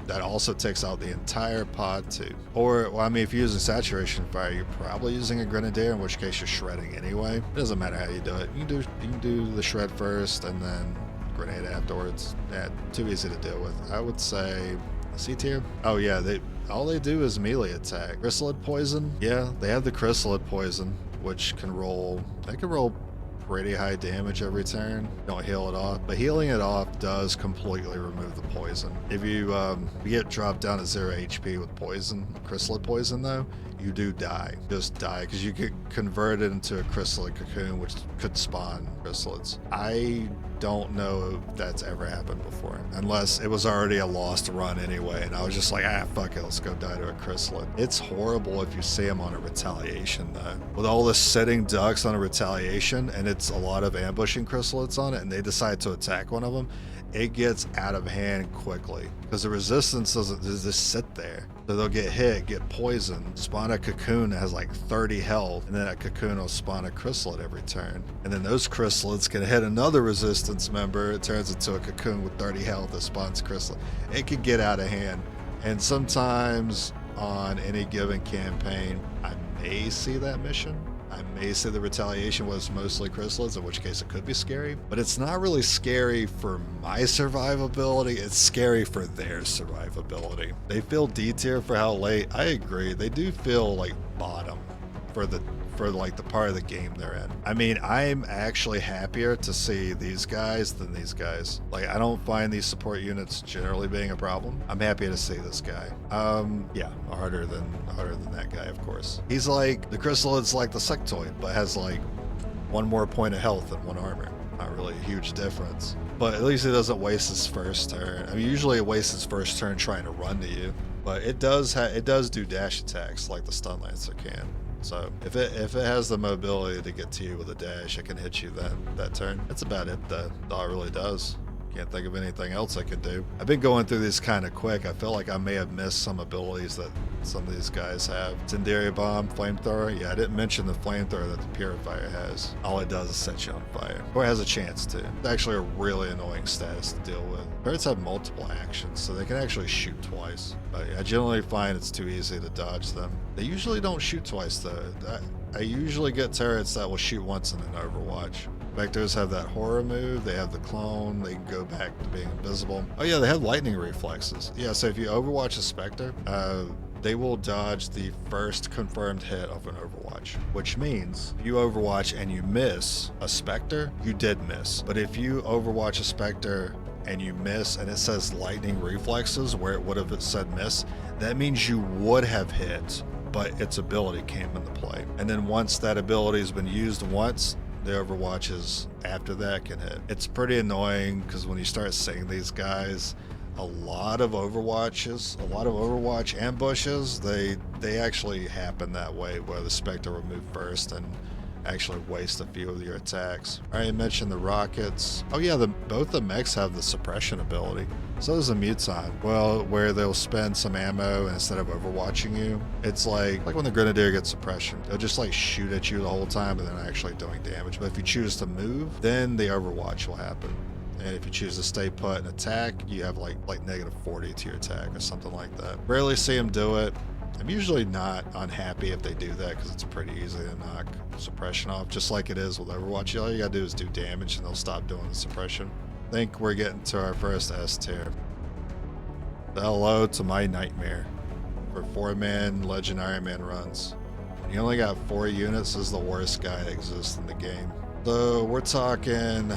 That also takes out the entire pod too. Or, well, I mean, if you're using saturation fire, you're probably using a grenadier, in which case you're shredding anyway. It doesn't matter how you do it. You can do the shred first and then grenade afterwards. Yeah, too easy to deal with. I would say C tier. Oh yeah, all they do is melee attack. Chrysalid poison. Yeah, they have the chrysalid poison, which can roll. They can roll pretty high damage every turn. Don't heal it off, but healing it off does completely remove the poison. If you get dropped down to 0 HP with poison, chrysalid poison though, you do die. Just die, because you get converted into a chrysalid cocoon, which could spawn chrysalids. I don't know if that's ever happened before, unless it was already a lost run anyway, and I was just like, fuck it, let's go die to a chrysalid. It's horrible if you see them on a retaliation though. With all the sitting ducks on a retaliation, and it's a lot of ambushing chrysalids on it, and they decide to attack one of them, it gets out of hand quickly, because the resistance doesn't just sit there. So they'll get hit, get poisoned, spawn a cocoon that has like 30 health, and then that cocoon will spawn a chrysalid every turn. And then those chrysalids can hit another resistance member. It turns into a cocoon with 30 health that spawns chrysalid. It could get out of hand. And sometimes on any given campaign, I may see that mission. I may say the retaliation was mostly chrysalids, in which case it could be scary, but it's not really scary for my survivability. It's scary for their survivability. They feel D tier for how late. I agree. They do feel like bottom for like the part of the game they're in. I mean, I'm actually happier to see these guys than these guys. Like, I don't find these support units generally being a problem. I'm happy to see this guy. Yeah, harder than that guy, of course. He's like, the chrysalid's like the sectoid, but has like 1 more point of health and 1 armor. Not really a huge difference. But at least it doesn't waste his first turn. I mean, usually it wastes his first turn trying to run to you, but it does do dash attacks like the stun lancer can. So if it has the mobility to get to you with a dash, it can hit you that turn. That's about it though. That's all it really does. Can't think of anything else I could do. I've been going through these kind of quick. I feel like I may have missed some abilities that some of these guys have. Incendiary bomb, flamethrower. Yeah, I didn't mention the flamethrower that the purifier has. All it does is set you on fire, or has a chance to. It's actually a really annoying status to deal with. Turrets have multiple actions, so they can actually shoot twice. But I generally find it's too easy to dodge them. They usually don't shoot twice though. I usually get turrets that will shoot once in an Overwatch. Vectors have that horror move, they have the clone, they can go back to being invisible. Oh yeah, they have lightning reflexes. Yeah, so if you Overwatch a Spectre, they will dodge the first confirmed hit of an Overwatch, which means if you Overwatch and you miss a Spectre, you did miss. But if you Overwatch a Spectre and you miss and it says lightning reflexes where it would have said miss, that means you would have hit, but its ability came into play. And then once that ability has been used once, the Overwatches after that can hit. It's pretty annoying because when you start seeing these guys, a lot of Overwatch ambushes, they actually happen that way, where the Spectre will move first and actually waste a few of your attacks. I already mentioned the rockets. Oh yeah, both the mechs have the suppression ability. So does the Muton. Well, where they'll spend some ammo and instead of overwatching you, it's like when the Grenadier gets suppression. They'll just like shoot at you the whole time, but they're not actually doing damage. But if you choose to move, then the Overwatch will happen. And if you choose to stay put and attack, you have like -40 to your attack or something like that. Rarely see them do it. I'm usually not unhappy if they do that because it's pretty easy to knock suppression off, just like it is with Overwatch. All you gotta do is do damage and they'll stop doing the suppression. I think we're getting to our first S tier. Hello to my nightmare for 4-man Legend Iron Man runs. When you only got 4 units, is the worst guy that exists in the game. So we're talking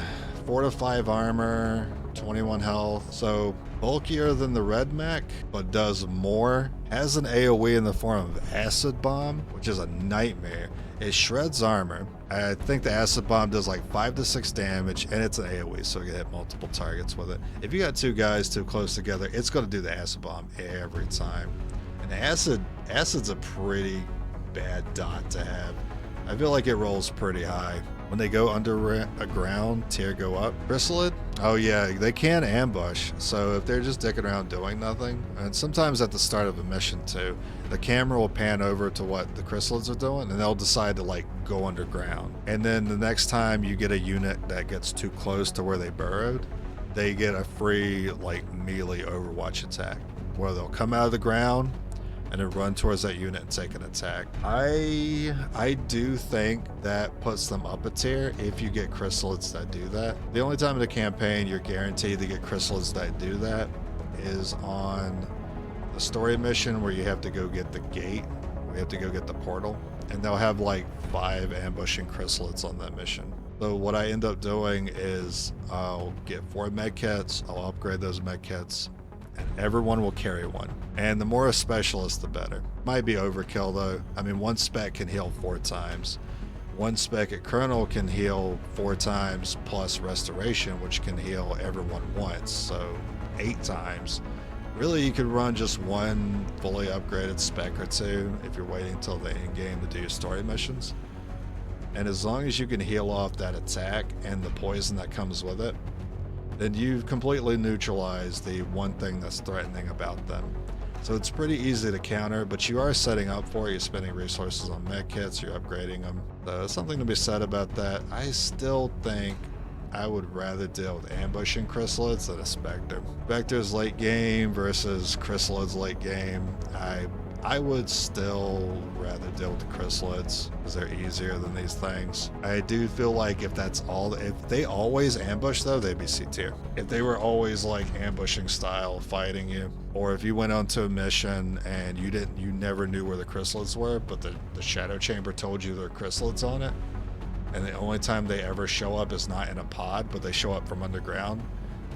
4 to 5 armor, 21 health. So bulkier than the red mech, but does more. Has an AoE in the form of acid bomb, which is a nightmare. It shreds armor. I think the acid bomb does like 5 to 6 damage, and it's an AoE, so you can hit multiple targets with it. If you got two guys too close together, it's going to do the acid bomb every time. And acid's a pretty bad dot to have. I feel like it rolls pretty high. When they go underground, tier go up. Chrysalid? Oh yeah, they can ambush. So if they're just dicking around doing nothing, and sometimes at the start of a mission too, the camera will pan over to what the chrysalids are doing, and they'll decide to like go underground. And then the next time you get a unit that gets too close to where they burrowed, they get a free like melee overwatch attack, where they'll come out of the ground and then run towards that unit and take an attack. I do think that puts them up a tier if you get chrysalids that do that. The only time in the campaign you're guaranteed to get chrysalids that do that is on the story mission where you have to go get the gate, where you have to go get the portal, and they'll have like 5 ambushing chrysalids on that mission. So what I end up doing is I'll get 4 medkits, I'll upgrade those medkits, and everyone will carry one. And the more a specialist, the better. Might be overkill though. I mean, 1 spec can heal 4 times. 1 spec at Colonel can heal 4 times plus restoration, which can heal everyone once, so 8 times. Really, you could run just 1 fully upgraded spec or 2 if you're waiting until the end game to do your story missions. And as long as you can heal off that attack and the poison that comes with it, then you've completely neutralized the one thing that's threatening about them. So it's pretty easy to counter, but you are setting up for it. You're spending resources on medkits, you're upgrading them. So something to be said about that. I still think I would rather deal with ambushing chrysalids than a Spectre. Spectre's late game versus chrysalids late game. I would still rather deal with the chrysalids because they're easier than these things. I do feel like if that's all, if they always ambush though, they'd be C tier. If they were always like ambushing style fighting you, or if you went onto a mission and you never knew where the chrysalids were, but the shadow chamber told you there are chrysalids on it, and the only time they ever show up is not in a pod, but they show up from underground,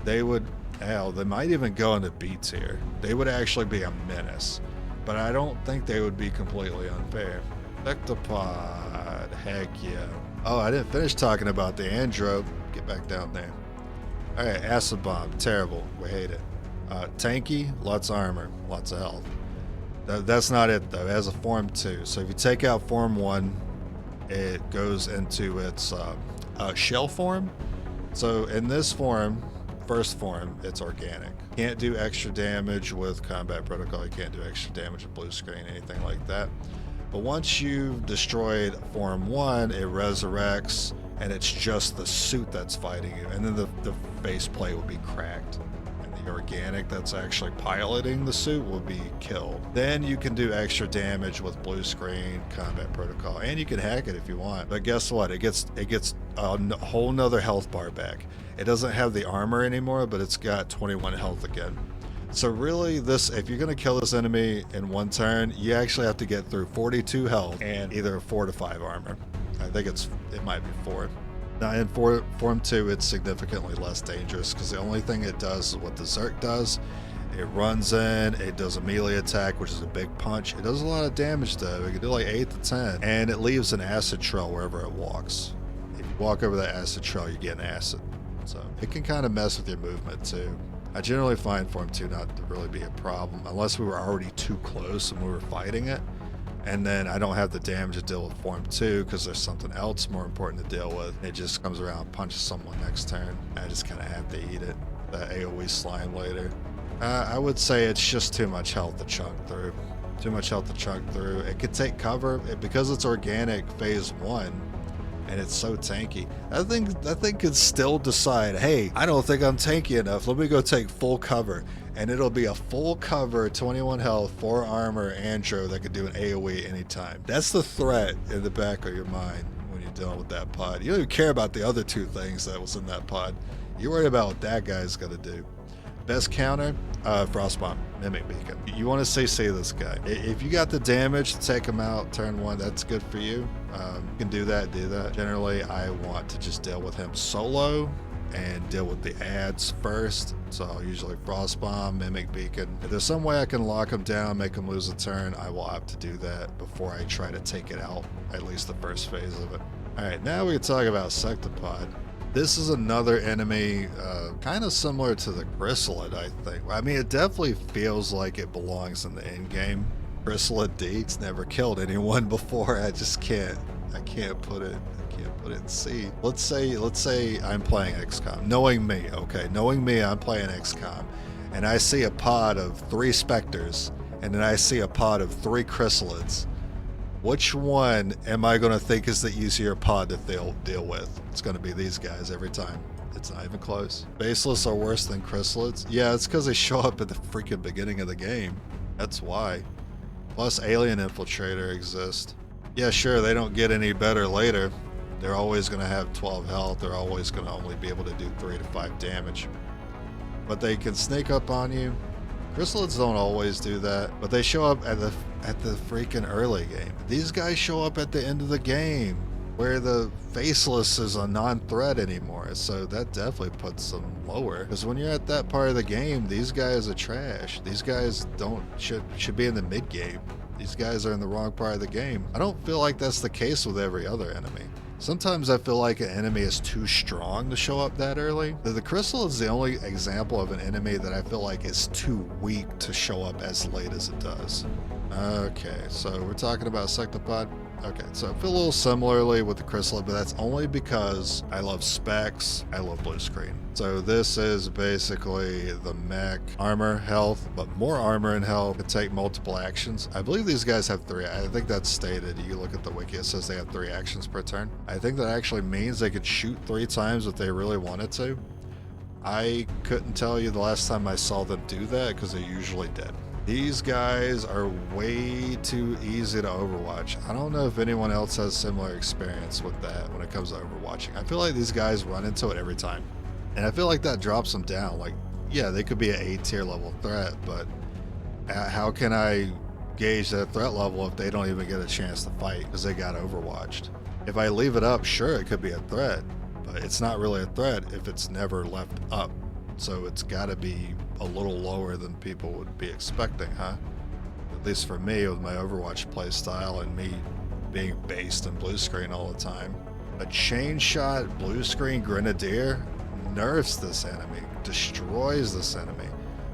they might even go into B tier. They would actually be a menace. But I don't think they would be completely unfair. Sectopod, heck yeah. Oh, I didn't finish talking about the Andro. Get back down there. Alright, acid bomb, terrible, we hate it. Tanky, lots of armor, lots of health. That's not it though, it has a form 2. So if you take out form 1, it goes into its shell form. So in this form, first form, it's organic. Can't do extra damage with combat protocol. You can't do extra damage with blue screen, anything like that. But once you've destroyed form 1, it resurrects, and it's just the suit that's fighting you. And then the base plate will be cracked. And the organic that's actually piloting the suit will be killed. Then you can do extra damage with blue screen, combat protocol, and you can hack it if you want. But guess what? It gets a whole nother health bar back. It doesn't have the armor anymore, but it's got 21 health again. So really, if you're going to kill this enemy in 1 turn, you actually have to get through 42 health and either 4 to 5 armor. I think it might be 4. Now in form 2, it's significantly less dangerous because the only thing it does is what the Zerk does. It runs in, it does a melee attack, which is a big punch. It does a lot of damage though. It can do like 8 to 10, and it leaves an acid trail wherever it walks. If you walk over that acid trail, you get an acid. So it can kind of mess with your movement too. I generally find form 2 not to really be a problem unless we were already too close and we were fighting it, and then I don't have the damage to deal with form 2 because there's something else more important to deal with. It just comes around and punches someone next turn. I just kind of have to eat it. That AoE slime later. I would say it's just too much health to chunk through. Too much health to chunk through. It could take cover because it's organic phase 1. And it's so tanky. That thing could still decide, hey, I don't think I'm tanky enough. Let me go take full cover. And it'll be a full cover, 21 health, 4 armor, Andro that could do an AoE anytime. That's the threat in the back of your mind when you're dealing with that pod. You don't even care about the other 2 things that was in that pod. You're worried about what that guy's gonna do. Best counter, Frostbomb, Mimic Beacon. You want to CC this guy. If you got the damage to take him out turn 1, that's good for you. You can do that. Generally, I want to just deal with him solo and deal with the ads first. So I'll usually Frost Bomb, Mimic Beacon. If there's some way I can lock them down, make them lose a turn, I will opt to do that before I try to take it out, at least the first phase of it. Alright, now we can talk about Sectopod. This is another enemy kind of similar to the Chrysalid, I think. I mean, it definitely feels like it belongs in the end game. Chrysalid D, it's never killed anyone before. I just can't. I can't put it in C. Let's say I'm playing XCOM. Knowing me, okay, knowing me, I'm playing XCOM, and I see a pod of 3 Spectres, and then I see a pod of 3 Chrysalids. Which one am I going to think is the easier pod to deal with? It's going to be these guys every time. It's not even close. Baseless are worse than Chrysalids? Yeah, it's because they show up at the freaking beginning of the game. That's why. Plus, Alien Infiltrator exists. Yeah, sure, they don't get any better later. They're always going to have 12 health. They're always going to only be able to do 3 to 5 damage. But they can sneak up on you. Chrysalids don't always do that, but they show up at the freaking early game. These guys show up at the end of the game, where the Faceless is a non-threat anymore, so that definitely puts them lower. Because when you're at that part of the game, these guys are trash. These guys should be in the mid game. These guys are in the wrong part of the game. I don't feel like that's the case with every other enemy. Sometimes I feel like an enemy is too strong to show up that early. The Crystal is the only example of an enemy that I feel like is too weak to show up as late as it does. Okay, so we're talking about Sectopod. Okay, so I feel a little similarly with the Chrysalid, but that's only because I love specs, I love blue screen. So this is basically the mech armor health, but more armor and health can take multiple actions. I believe these guys have 3. I think that's stated. You look at the wiki, it says they have 3 actions per turn. I think that actually means they could shoot 3 times if they really wanted to. I couldn't tell you the last time I saw them do that because they're usually dead. These guys are way too easy to overwatch. I don't know if anyone else has similar experience with that when it comes to overwatching. I feel like these guys run into it every time. And I feel like that drops them down. Like, yeah, they could be an A tier level threat, but how can I gauge that threat level if they don't even get a chance to fight because they got overwatched? If I leave it up, sure, it could be a threat, but it's not really a threat if it's never left up. So it's got to be a little lower than people would be expecting, huh? At least for me with my Overwatch play style and me being based in blue screen all the time. A chain shot blue screen Grenadier nerfs this enemy, destroys this enemy.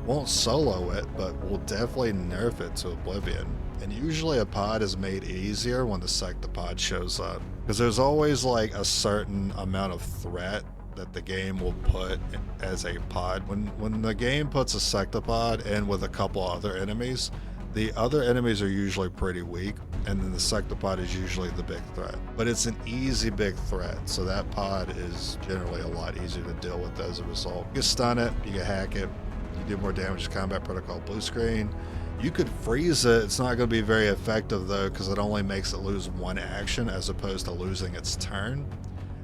Won't solo it, but will definitely nerf it to oblivion. And usually a pod is made easier when the Sectopod shows up, because there's always like a certain amount of threat that the game will put as a pod. When the game puts a Sectopod in with a couple other enemies, the other enemies are usually pretty weak, and then the Sectopod is usually the big threat. But it's an easy big threat, so that pod is generally a lot easier to deal with as a result. You can stun it, you can hack it, you do more damage to combat protocol blue screen. You could freeze it. It's not going to be very effective though, because it only makes it lose 1 action as opposed to losing its turn.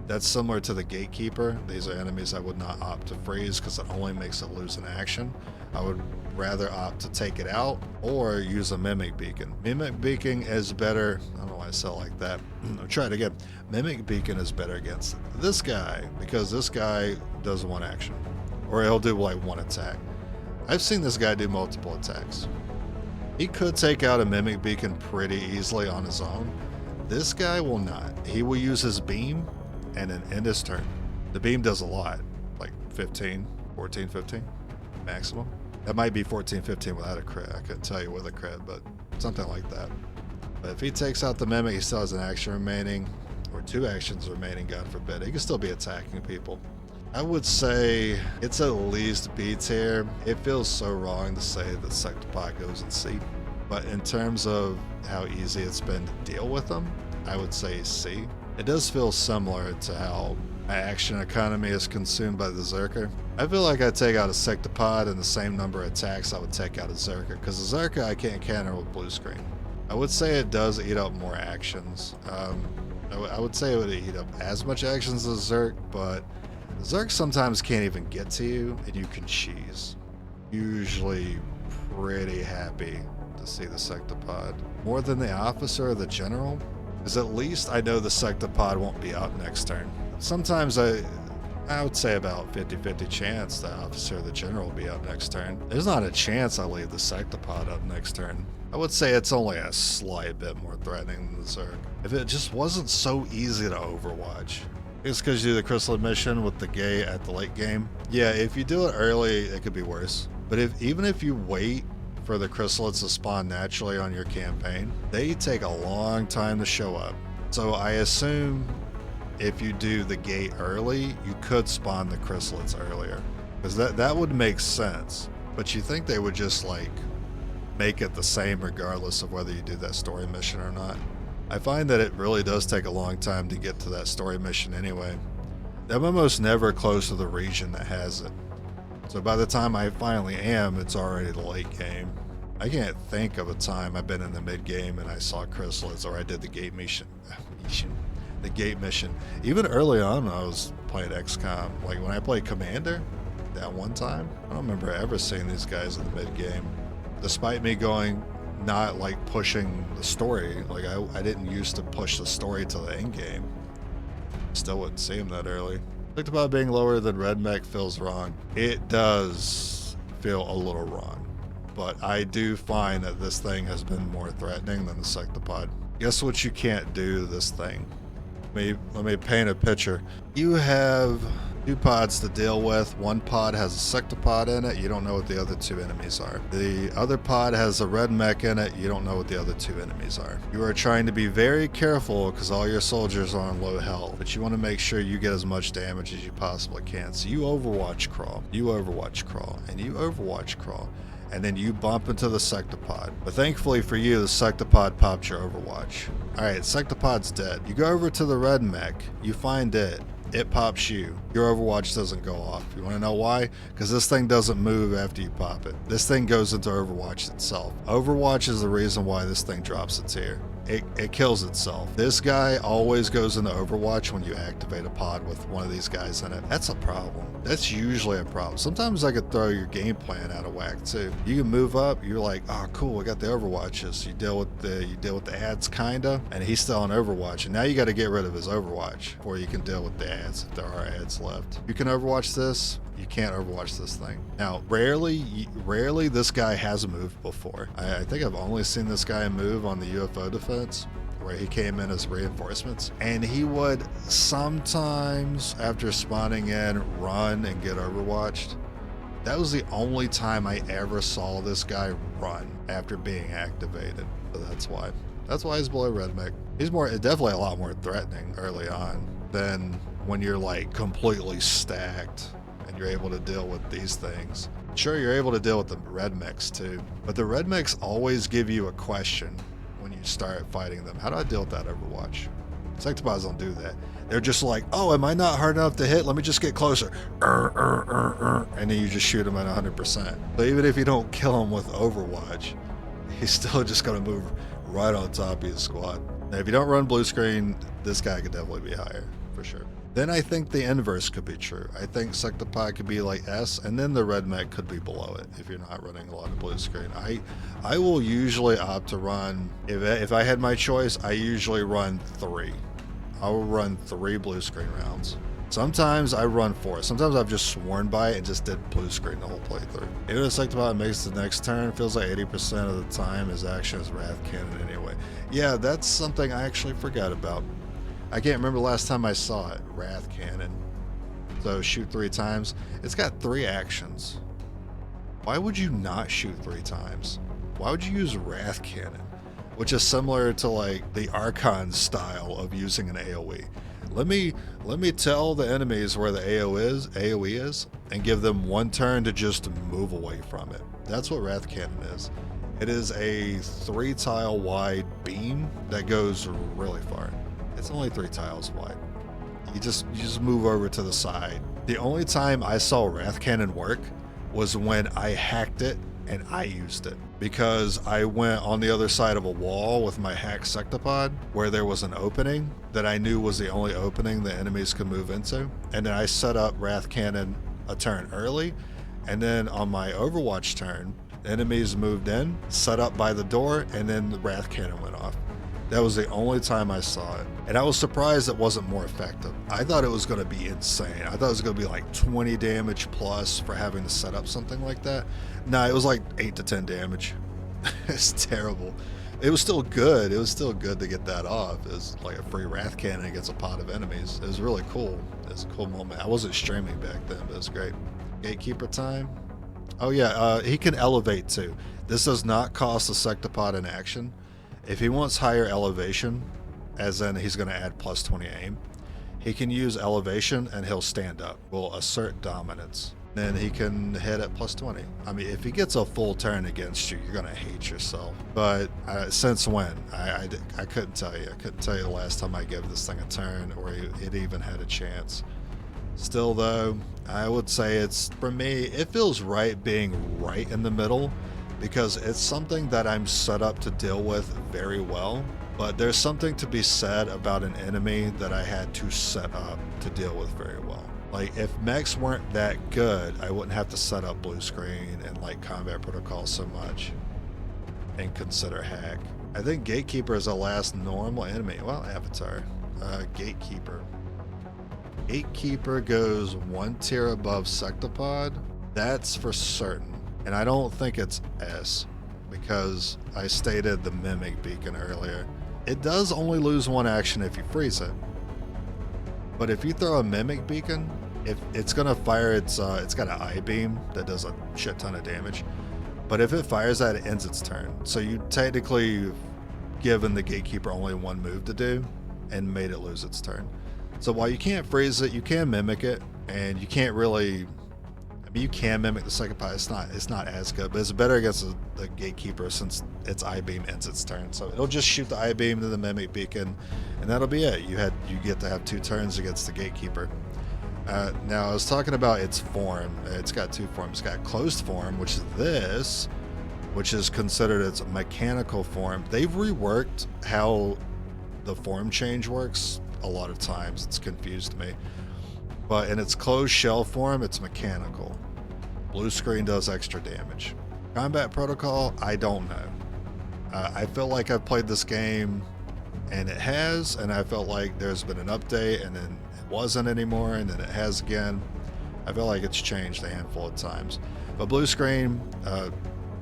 That's similar to the Gatekeeper. These are enemies I would not opt to freeze because it only makes it lose an action. I would rather opt to take it out or use a Mimic Beacon. Mimic Beacon is better. I don't know why I say it like that. I'll try it again. Mimic Beacon is better against this guy because this guy does 1 action, or he'll do like 1 attack. I've seen this guy do multiple attacks. He could take out a Mimic Beacon pretty easily on his own. This guy will not. He will use his beam and then end his turn. The beam does a lot, like 15, 14, 15 maximum. That might be 14, 15 without a crit. I couldn't tell you with a crit, but something like that. But if he takes out the Mimic, he still has an action remaining, or 2 actions remaining, God forbid. He can still be attacking people. I would say it's at least B tier. It feels so wrong to say that Sectopod goes in C, but in terms of how easy it's been to deal with them, I would say C. It does feel similar to how my action economy is consumed by the Zerker. I feel like I take out a Sectopod and the same number of attacks I would take out a Zerker, because the Zerker I can't counter with blue screen. I would say it does eat up more actions. I would say it would eat up as much actions as Zerk, but Zerk sometimes can't even get to you, and you can cheese. Usually pretty happy to see the Sectopod. More than the officer or the general, because at least I know the Sectopod won't be out next turn. Sometimes I would say about 50-50 chance the officer or the general will be up next turn. There's not a chance I'll leave the sectopod up next turn. I would say it's only a slight bit more threatening than the Zerg. If it just wasn't so easy to overwatch. It's because you do the chrysalid mission with the gate at the late game. Yeah, if you do it early, it could be worse. But even if you wait for the chrysalids to spawn naturally on your campaign, they take a long time to show up. So I assume if you do the gate early, you could spawn the chrysalids earlier. Because that would make sense. But you think they would just like make it the same regardless of whether you do that story mission or not. I find that it really does take a long time to get to that story mission anyway. I'm almost never close to the region that has it. So by the time I finally am, it's already the late game. I can't think of a time I've been in the mid game and I saw chrysalids or I did the gate mission. The gate mission. Even early on when I was playing XCOM, like when I played Commander, that one time, I don't remember ever seeing these guys in the mid game. Despite me going, not like pushing the story, like I didn't used to push the story to the end game. Still wouldn't see him that early. Talked about being lower than Red Mech feels wrong. It does feel a little wrong, but I do find that this thing has been more threatening than the sectopod. Guess what you can't do to this thing? Let me paint a picture. You have 2 pods to deal with. One pod has a sectopod in it. You don't know what the other 2 enemies are. The other pod has a red mech in it. You don't know what the other 2 enemies are. You are trying to be very careful because all your soldiers are on low health, but you want to make sure you get as much damage as you possibly can. So you overwatch crawl, you overwatch crawl, and you overwatch crawl. And then you bump into the sectopod. But thankfully for you, the sectopod pops your overwatch. Alright, sectopod's dead. You go over to the red mech, you find it pops you. Your overwatch doesn't go off. You want to know why? Because this thing doesn't move after you pop it. This thing goes into overwatch itself. Overwatch is the reason why this thing drops its tier. It kills itself. This guy always goes into overwatch when you activate a pod with one of these guys in it. That's a problem. That's usually a problem. Sometimes I could throw your game plan out of whack too. You can move up, you're like, oh cool, I got the overwatches. You deal with the ads kinda, and he's still on overwatch. And now you gotta get rid of his overwatch before you can deal with the ads if there are ads left. You can overwatch this. You can't overwatch this thing. Now, rarely this guy has moved before. I think I've only seen this guy move on the UFO defense, where he came in as reinforcements. And he would sometimes, after spawning in, run and get overwatched. That was the only time I ever saw this guy run after being activated. So that's why. That's why he's below Red Mech. He's definitely a lot more threatening early on than when you're like completely stacked. You're able to deal with these things. Sure, you're able to deal with the red mechs too, but the red mechs always give you a question when you start fighting them. How do I deal with that overwatch? Sectopods don't do that. They're just like, oh, am I not hard enough to hit? Let me just get closer. And then you just shoot them at 100%. So even if you don't kill him with overwatch, he's still just gonna move right on top of your squad. Now, if you don't run blue screen, this guy could definitely be higher, for sure. Then I think the inverse could be true. I think sectopod could be like S, and then the red mech could be below it if you're not running a lot of blue screen. I will usually opt to run, if I had my choice, I usually run 3. I will run 3 blue screen rounds. Sometimes I run 4. Sometimes I've just sworn by it and just did blue screen the whole playthrough. Even if sectopod makes the next turn, it feels like 80% of the time his action is Wrath Cannon anyway. Yeah, that's something I actually forgot about. I can't remember the last time I saw it. Wrath Cannon. So shoot 3 times. It's got 3 actions. Why would you not shoot 3 times? Why would you use Wrath Cannon? Which is similar to like the Archon style of using an AoE. Let me tell the enemies where the AoE is, and give them 1 turn to just move away from it. That's what Wrath Cannon is. It is a 3 tile wide beam that goes really far. It's only 3 tiles wide. You just move over to the side. The only time I saw Wrath Cannon work was when I hacked it and I used it, because I went on the other side of a wall with my hacked sectopod where there was an opening that I knew was the only opening the enemies could move into, and then I set up Wrath Cannon a turn early, and then on my Overwatch turn, enemies moved in, set up by the door, and then the Wrath Cannon went off. That was the only time I saw it. And I was surprised it wasn't more effective. I thought it was going to be insane. I thought it was going to be like 20 damage plus for having to set up something like that. No, it was like 8 to 10 damage. It's terrible. It was still good. It was still good to get that off. It was like a free wrath cannon against a pot of enemies. It was really cool. It was a cool moment. I wasn't streaming back then, but it was great. Gatekeeper time. Oh yeah, he can elevate too. This does not cost a Sectopod in action. If he wants higher elevation, as in he's going to add plus 20 aim, he can use elevation and he'll stand up. Will assert dominance. Then he can hit at plus 20. I mean, if he gets a full turn against you, you're going to hate yourself. But since when? I couldn't tell you. I couldn't tell you the last time I gave this thing a turn or it even had a chance. Still though, I would say it's, for me, it feels right being right in the middle because it's something that I'm set up to deal with very well. But there's something to be said about an enemy that I had to set up to deal with very well. Like, if mechs weren't that good, I wouldn't have to set up blue screen and like combat protocol so much and consider hack. I think Gatekeeper is the last normal enemy. Well, Avatar. Gatekeeper. Gatekeeper goes 1 tier above Sectopod. That's for certain. And I don't think it's S because I stated the Mimic Beacon earlier. It does only lose 1 action if you freeze it. But if you throw a Mimic Beacon, if it's gonna fire it's got an I-beam that does a shit ton of damage. But if it fires that, it ends its turn. So you technically given the Gatekeeper only 1 move to do and made it lose its turn. So while you can't freeze it, you can mimic it, and you can't really, I mean, you can mimic the second pot. It's not as good, but it's better against the Gatekeeper since its I-beam ends its turn. So it'll just shoot the I-beam to the Mimic Beacon, and that'll be it. You get to have 2 turns against the Gatekeeper. Now I was talking about its form. It's got 2 forms. It's got closed form, which is this, which is considered its mechanical form. They've reworked how the form change works a lot of times. It's confused me. But in its closed shell form, it's mechanical. Blue screen does extra damage. Combat protocol, I don't know. I feel like I've played this game, and it has, and I felt like there's been an update, and then it wasn't anymore, and then it has again. I feel like it's changed a handful of times. But blue screen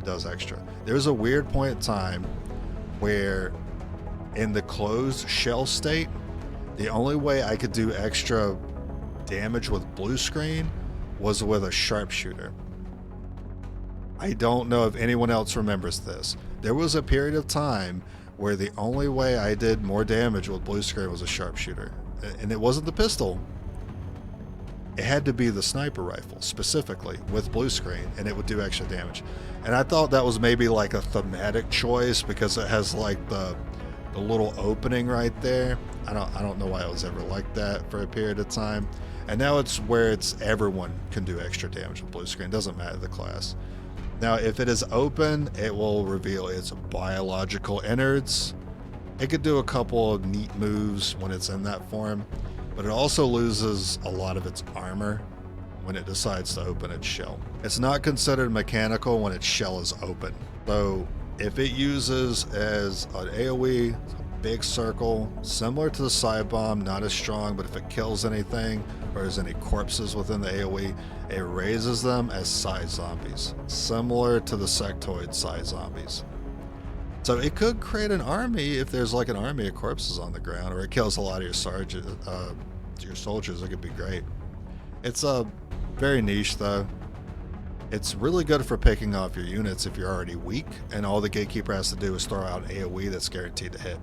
does extra. There's a weird point in time where in the closed shell state, the only way I could do extra damage with blue screen was with a sharpshooter. I don't know if anyone else remembers this. There was a period of time where the only way I did more damage with blue screen was a sharpshooter. And it wasn't the pistol. It had to be the sniper rifle, specifically, with blue screen, and it would do extra damage. And I thought that was maybe like a thematic choice because it has like the little opening right there. I don't know why it was ever like that for a period of time. And now it's where it's everyone can do extra damage with blue screen. Doesn't matter the class. Now, if it is open, it will reveal its biological innards. It could do a couple of neat moves when it's in that form, but it also loses a lot of its armor when it decides to open its shell. It's not considered mechanical when its shell is open. So if it uses as an AoE, big circle, similar to the side bomb, not as strong, but if it kills anything or there's any corpses within the AoE, it raises them as side zombies, similar to the sectoid side zombies. So it could create an army if there's like an army of corpses on the ground, or it kills a lot of your soldiers. It could be great. It's very niche though. It's really good for picking off your units if you're already weak, and all the Gatekeeper has to do is throw out an AoE that's guaranteed to hit.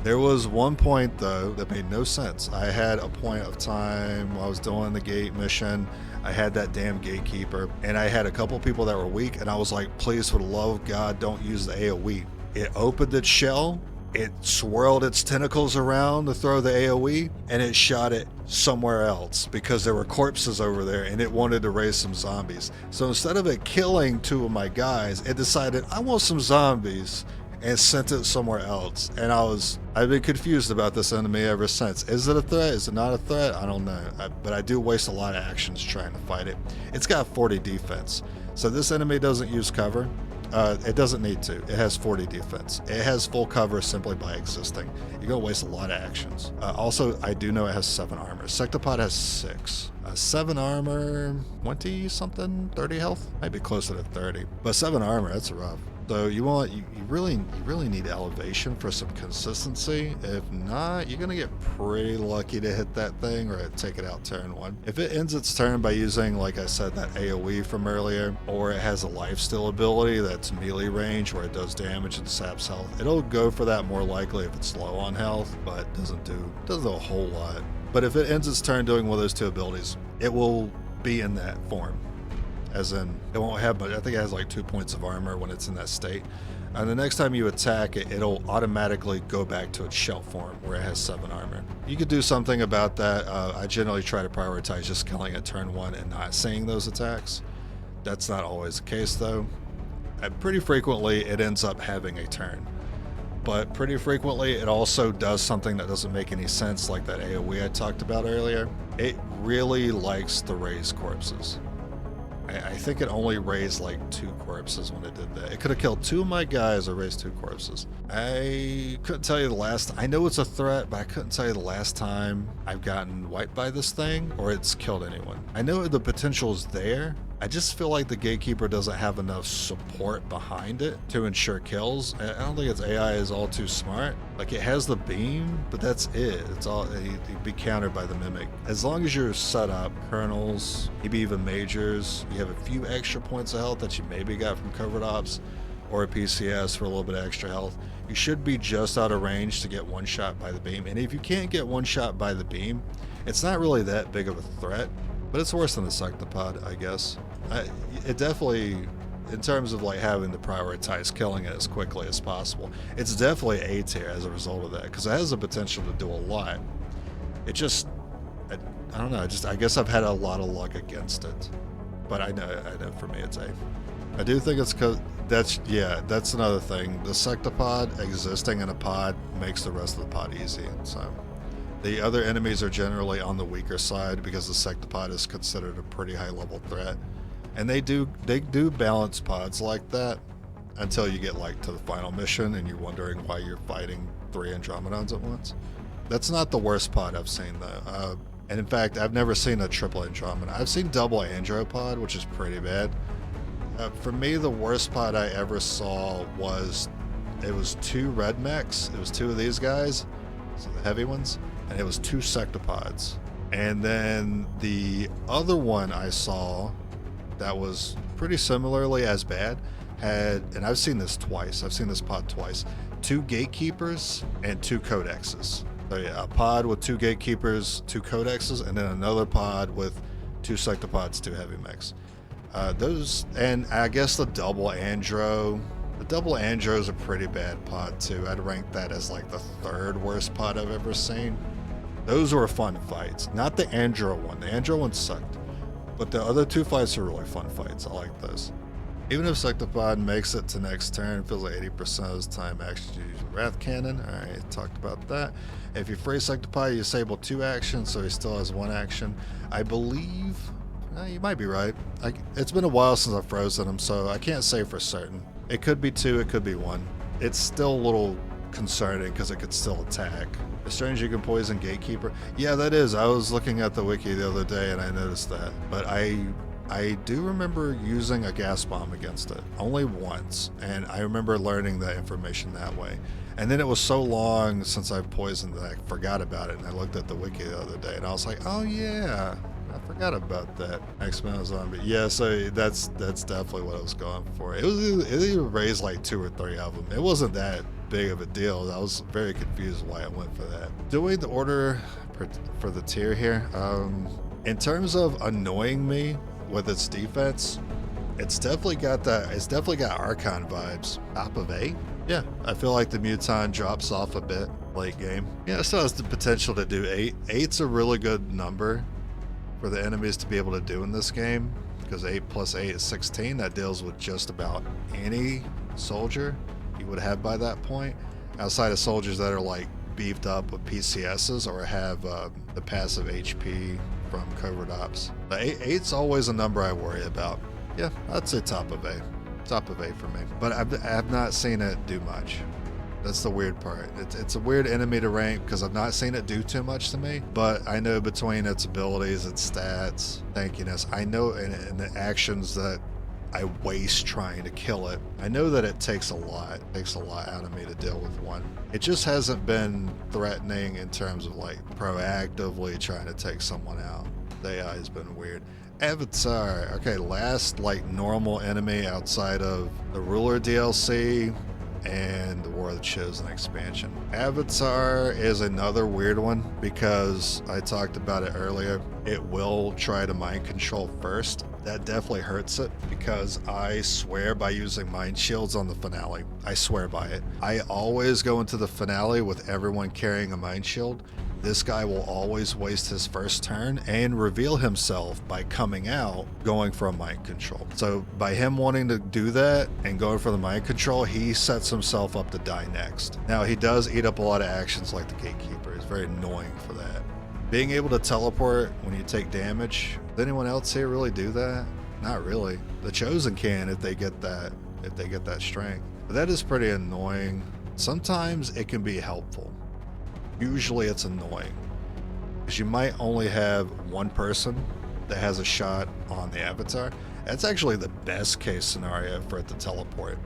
There was one point though that made no sense. I had a point of time while I was doing the gate mission. I had that damn Gatekeeper, and I had a couple people that were weak, and I was like, please, for the love of God, don't use the AoE. It opened its shell, it swirled its tentacles around to throw the AoE, and it shot it somewhere else because there were corpses over there and it wanted to raise some zombies. So instead of it killing 2 of my guys, it decided, I want some zombies, and sent it somewhere else. And I've been confused about this enemy ever since. Is it a threat? Is it not a threat? I don't know. But I do waste a lot of actions trying to fight it. It's got 40 defense. So this enemy doesn't use cover. It doesn't need to. It has 40 defense. It has full cover simply by existing. You're gonna waste a lot of actions. Also, I do know it has 7 armor. Sectopod has 6. 7 armor, 20 something, 30 health, might be closer to 30. But 7 armor, that's rough. So you really need elevation for some consistency. If not, you're gonna get pretty lucky to hit that thing or take it out turn 1. If it ends its turn by using, like I said, that AoE from earlier, or it has a lifesteal ability that's melee range where it does damage and saps health, it'll go for that more likely if it's low on health, but doesn't do a whole lot. But if it ends its turn doing one of those 2 abilities, it will be in that form. As in, it won't have much. I think it has like 2 points of armor when it's in that state. And the next time you attack it, it'll automatically go back to its shell form where it has 7 armor. You could do something about that. I generally try to prioritize just killing at turn 1 and not seeing those attacks. That's not always the case though. Pretty frequently it ends up having a turn. But pretty frequently it also does something that doesn't make any sense, like that AoE I talked about earlier. It really likes to raise corpses. I think it only raised like 2 corpses when it did that. It could have killed 2 of my guys or raised 2 corpses. I couldn't tell you the last, I know it's a threat, but I couldn't tell you the last time I've gotten wiped by this thing or it's killed anyone. I know the potential is there. I just feel like the gatekeeper doesn't have enough support behind it to ensure kills. I don't think its AI is all too smart. Like, it has the beam, but that's it. It's all, it'd be countered by the mimic. As long as you're set up, colonels, maybe even majors, you have a few extra points of health that you maybe got from covert ops, or a PCS for a little bit of extra health, you should be just out of range to get one shot by the beam. And if you can't get one shot by the beam, it's not really that big of a threat, but it's worse than the sectopod, I guess. It definitely, in terms of like having to prioritize killing it as quickly as possible, it's definitely A tier as a result of that, because it has the potential to do a lot. It just, I don't know, I guess I've had a lot of luck against it. But I know for me it's A. I do think it's because that's another thing. The sectopod existing in a pod makes the rest of the pod easy. So the other enemies are generally on the weaker side because the sectopod is considered a pretty high level threat. And they do balance pods like that until you get like to the final mission and you're wondering why you're fighting 3 Andromedons at once. That's not the worst pod I've seen though. And in fact, I've never seen a triple Andromeda. I've seen double Andropod, which is pretty bad. For me, the worst pod I ever saw was, it was 2 red mechs. It was 2 of these guys, so the heavy ones, and it was 2 sectopods. And then the other one I saw that was pretty similarly as bad had, and I've seen this twice, I've seen this pod twice, 2 gatekeepers and 2 codexes. So yeah, a pod with 2 gatekeepers, 2 codexes, and then another pod with 2 sectopods, 2 heavy mechs. Those, and I guess the double Andro is a pretty bad pod too. I'd rank that as like the 3rd worst pod I've ever seen. Those were fun fights, not the Andro one. The Andro one sucked, but the other 2 fights are really fun fights. I like those. Even if Sectopod makes it to next turn, it feels like 80% of his time actually use Wrath Cannon. Alright, talked about that. If you freeze Sectopod, you disable 2 actions, so he still has 1 action. I believe, you might be right. It's been a while since I've frozen him, so I can't say for certain. It could be 2, it could be 1. It's still a little concerning because it could still attack. It's strange you can poison Gatekeeper. Yeah, that is. I was looking at the wiki the other day and I noticed that. But I do remember using a gas bomb against it, only once, and I remember learning that information that way. And then it was so long since I poisoned that I forgot about it, and I looked at the wiki the other day and I was like, oh yeah, I forgot about that. X-Men Zombie. Yeah, so that's definitely what I was going for. It either raised like 2 or 3 of them. It wasn't that big of a deal. I was very confused why I went for that. Doing the order for the tier here, in terms of annoying me with its defense, it's definitely got Archon vibes. Top of A? Yeah, I feel like the Muton drops off a bit late game. Yeah, it still has the potential to do 8. 8's a really good number for the enemies to be able to do in this game, because 8 plus 8 is 16. That deals with just about any soldier you would have by that point, outside of soldiers that are like beefed up with PCSs or have the passive HP from covert ops. The 8's always a number I worry about. Yeah, I'd say top of A. Top of A for me. But I've not seen it do much. That's the weird part. It's a weird enemy to rank because I've not seen it do too much to me, but I know between its abilities, its stats, tankiness, I know and the actions that I waste trying to kill it, I know that it takes a lot. It takes a lot out of me to deal with one. It just hasn't been threatening in terms of like proactively trying to take someone out. The AI has been weird. Avatar. Okay, last like normal enemy outside of the Ruler DLC and the War of the Chosen expansion. Avatar is another weird one because I talked about it earlier. It will try to mind control first. That definitely hurts it because I swear by using mind shields on the finale. I swear by it. I always go into the finale with everyone carrying a mind shield. This guy will always waste his first turn and reveal himself by coming out going for a mind control. So by him wanting to do that and going for the mind control, he sets himself up to die next. Now he does eat up a lot of actions like the Gatekeeper. It's very annoying for that. Being able to teleport when you take damage, does anyone else here really do that? Not really. The Chosen can if they get that strength. But that is pretty annoying. Sometimes it can be helpful. Usually it's annoying because you might only have one person that has a shot on the Avatar. That's actually the best case scenario for it to teleport.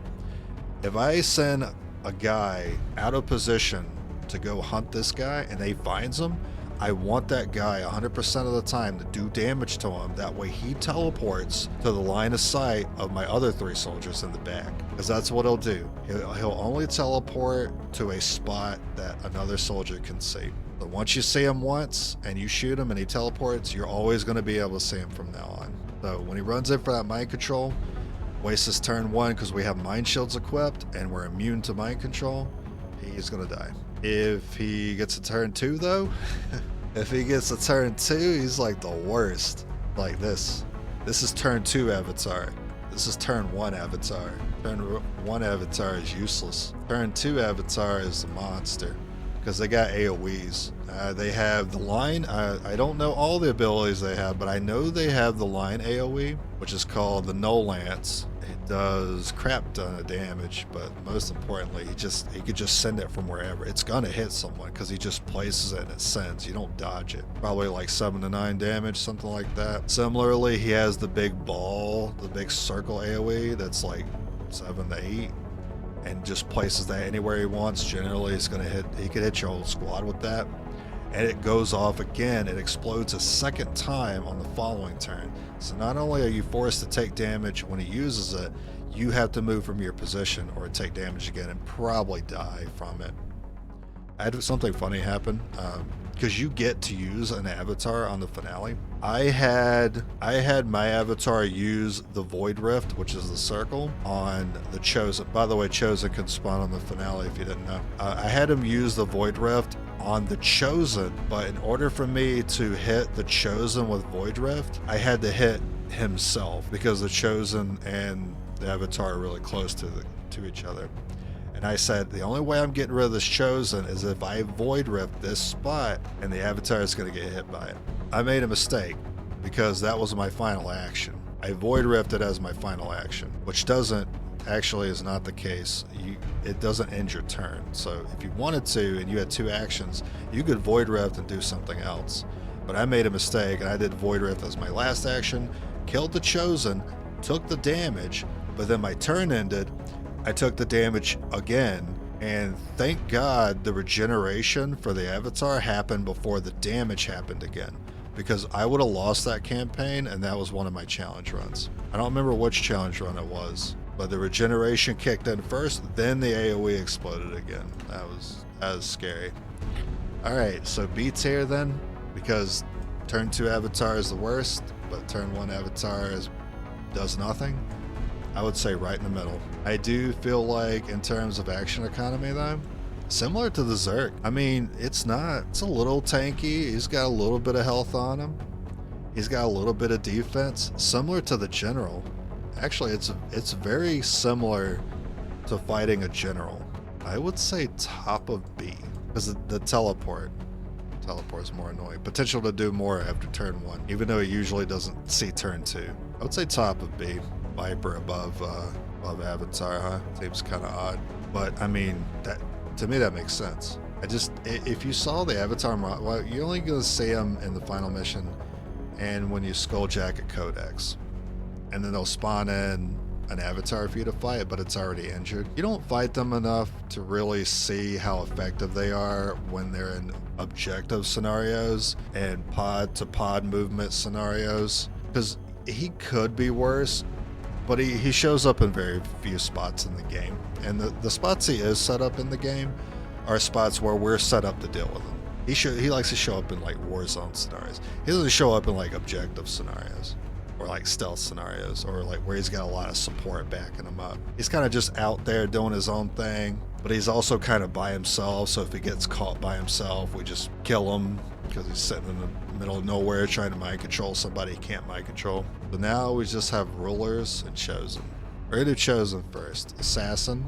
If I send a guy out of position to go hunt this guy and they finds him, I want that guy 100% of the time to do damage to him. That way he teleports to the line of sight of my other 3 soldiers in the back. Because that's what he'll do. He'll only teleport to a spot that another soldier can see. But once you see him once and you shoot him and he teleports, you're always going to be able to see him from now on. So when he runs in for that mind control, wastes his turn 1 because we have mind shields equipped and we're immune to mind control, he's going to die. If he gets a turn 2 though, if he gets a turn 2, he's like the worst. Like this. This is turn 2 Avatar. This is turn 1 Avatar. Turn 1 Avatar is useless. Turn 2 Avatar is the monster because they got AoEs. They have the line. I don't know all the abilities they have, but I know they have the line AoE, which is called the Null Lance. It does crap ton of damage, but most importantly, he could just send it from wherever. It's gonna hit someone because he just places it and it sends. You don't dodge it. Probably like 7 to 9 damage, something like that. Similarly, he has the big ball, the big circle AoE that's like 7 to 8, and just places that anywhere he wants. Generally, it's gonna hit. He could hit your whole squad with that. And it goes off again. It explodes a second time on the following turn. So not only are you forced to take damage when he uses it, you have to move from your position or take damage again and probably die from it. I had something funny happen because you get to use an avatar on the finale. I had my avatar use the Void Rift, which is the circle, on the Chosen. By the way, Chosen can spawn on the finale if you didn't know. I had him use the Void Rift on the Chosen, but in order for me to hit the Chosen with Void Rift, I had to hit himself because the Chosen and the Avatar are really close to each other. And I said, the only way I'm getting rid of this Chosen is if I Void Rift this spot and the Avatar is going to get hit by it. I made a mistake because that was my final action. I Void Rifted as my final action, which actually is not the case. It doesn't end your turn. So if you wanted to and you had 2 actions, you could Void Rift and do something else. But I made a mistake and I did Void Rift as my last action, killed the Chosen, took the damage, but then my turn ended. I took the damage again, and thank God the regeneration for the Avatar happened before the damage happened again, because I would have lost that campaign, and that was one of my challenge runs. I don't remember which challenge run it was, but the regeneration kicked in first, then the AoE exploded again. That was scary. Alright, so B tier then, because turn 2 Avatar is the worst, but turn 1 Avatar does nothing. I would say right in the middle. I do feel like in terms of action economy though, similar to the Zerk. I mean, it's a little tanky. He's got a little bit of health on him. He's got a little bit of defense, similar to the General. Actually, it's very similar to fighting a General. I would say top of B, because the teleport is more annoying. Potential to do more after turn 1, even though he usually doesn't see turn 2. I would say top of B. Viper above Love Avatar, huh? Seems kind of odd. But I mean, that to me that makes sense. If you saw the Avatar, well, you're only gonna see them in the final mission, and when you skulljack at Codex, and then they'll spawn in an Avatar for you to fight, but it's already injured. You don't fight them enough to really see how effective they are when they're in objective scenarios and pod to pod movement scenarios, because he could be worse, but he shows up in very few spots in the game, and the spots he is set up in the game are spots where we're set up to deal with him. He likes to show up in like Warzone scenarios. He doesn't show up in like objective scenarios or like stealth scenarios or like where he's got a lot of support backing him up. He's kind of just out there doing his own thing, but he's also kind of by himself. So if he gets caught by himself, we just kill him because he's sitting in the middle of nowhere trying to mind control somebody he can't mind control. So now we just have rulers and chosen. We're gonna do chosen first. Assassin.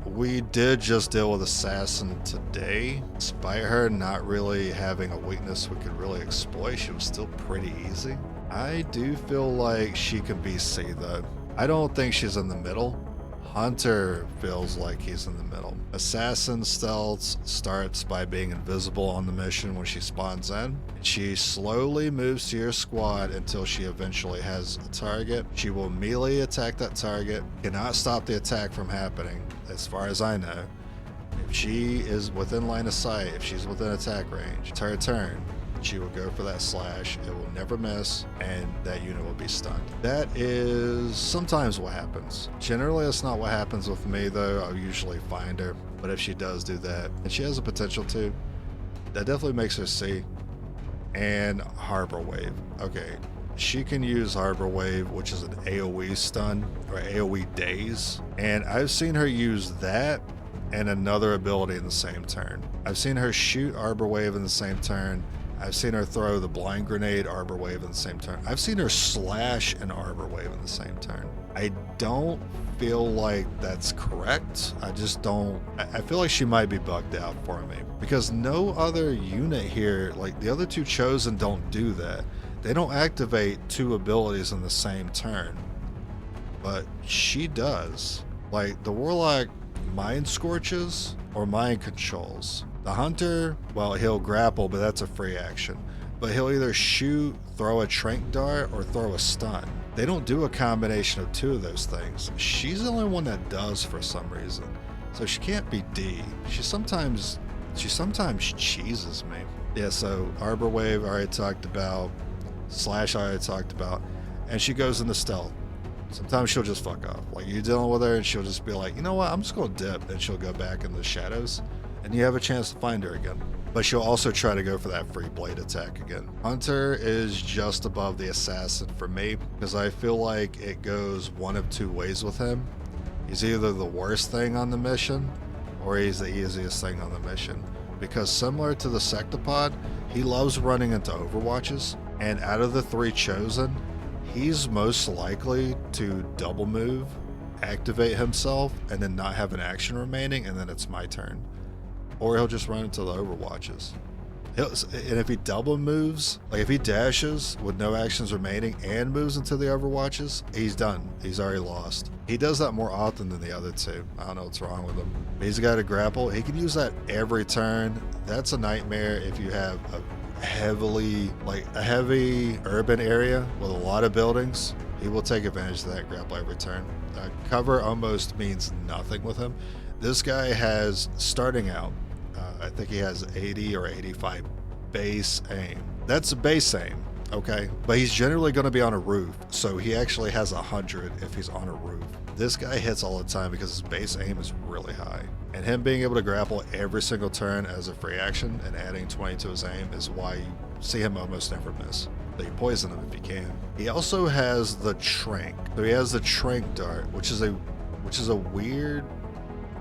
We did just deal with assassin today. Despite her not really having a weakness we could really exploit, she was still pretty easy. I do feel like she can be C though. I don't think she's in the middle. Hunter feels like he's in the middle. Assassin stealth starts by being invisible on the mission when she spawns in. She slowly moves to your squad until she eventually has a target. She will melee attack that target, cannot stop the attack from happening, as far as I know. If she is within line of sight, if she's within attack range, it's her turn. She will go for that slash, it will never miss, and that unit will be stunned. That is sometimes what happens. Generally, that's not what happens with me though. I'll usually find her, but if she does do that, and she has a potential to, that definitely makes her C. And Harbor Wave. Okay, she can use Harbor Wave, which is an AoE stun, or AoE daze, and I've seen her use that and another ability in the same turn. I've seen her shoot Arbor Wave in the same turn. I've seen her throw the blind grenade Arbor Wave in the same turn. I've seen her slash an Arbor Wave in the same turn. I don't feel like that's correct. I just don't. I feel like she might be bugged out for me because no other unit here, like the other two chosen, don't do that. They don't activate two abilities in the same turn, but she does. Like the Warlock mind scorches or mind controls. The Hunter, well, he'll grapple, but that's a free action. But he'll either shoot, throw a trank dart, or throw a stun. They don't do a combination of two of those things. She's the only one that does for some reason. So she can't be D. She sometimes cheeses me. Yeah, so Arbor Wave I already talked about. Slash I already talked about. And she goes into stealth. Sometimes she'll just fuck off. Like you're dealing with her and she'll just be like, you know what, I'm just gonna dip, and she'll go back in the shadows. And you have a chance to find her again. But she'll also try to go for that free blade attack again. Hunter is just above the assassin for me because I feel like it goes one of two ways with him. He's either the worst thing on the mission or he's the easiest thing on the mission. Because similar to the Sectopod, he loves running into overwatches, and out of the three chosen, he's most likely to double move, activate himself, and then not have an action remaining, and then it's my turn. Or he'll just run into the overwatches. And if he double moves, like if he dashes with no actions remaining and moves into the overwatches, he's done. He's already lost. He does that more often than the other two. I don't know what's wrong with him. He's got a grapple. He can use that every turn. That's a nightmare if you have a heavy urban area with a lot of buildings. He will take advantage of that grapple every turn. Cover almost means nothing with him. This guy has, starting out, I think he has 80 or 85 base aim. That's a base aim, okay? But he's generally going to be on a roof, so he actually has 100 if he's on a roof. This guy hits all the time because his base aim is really high. And him being able to grapple every single turn as a free action and adding 20 to his aim is why you see him almost never miss. So you poison him if you can. He also has the trank. So he has the trank dart, which is a weird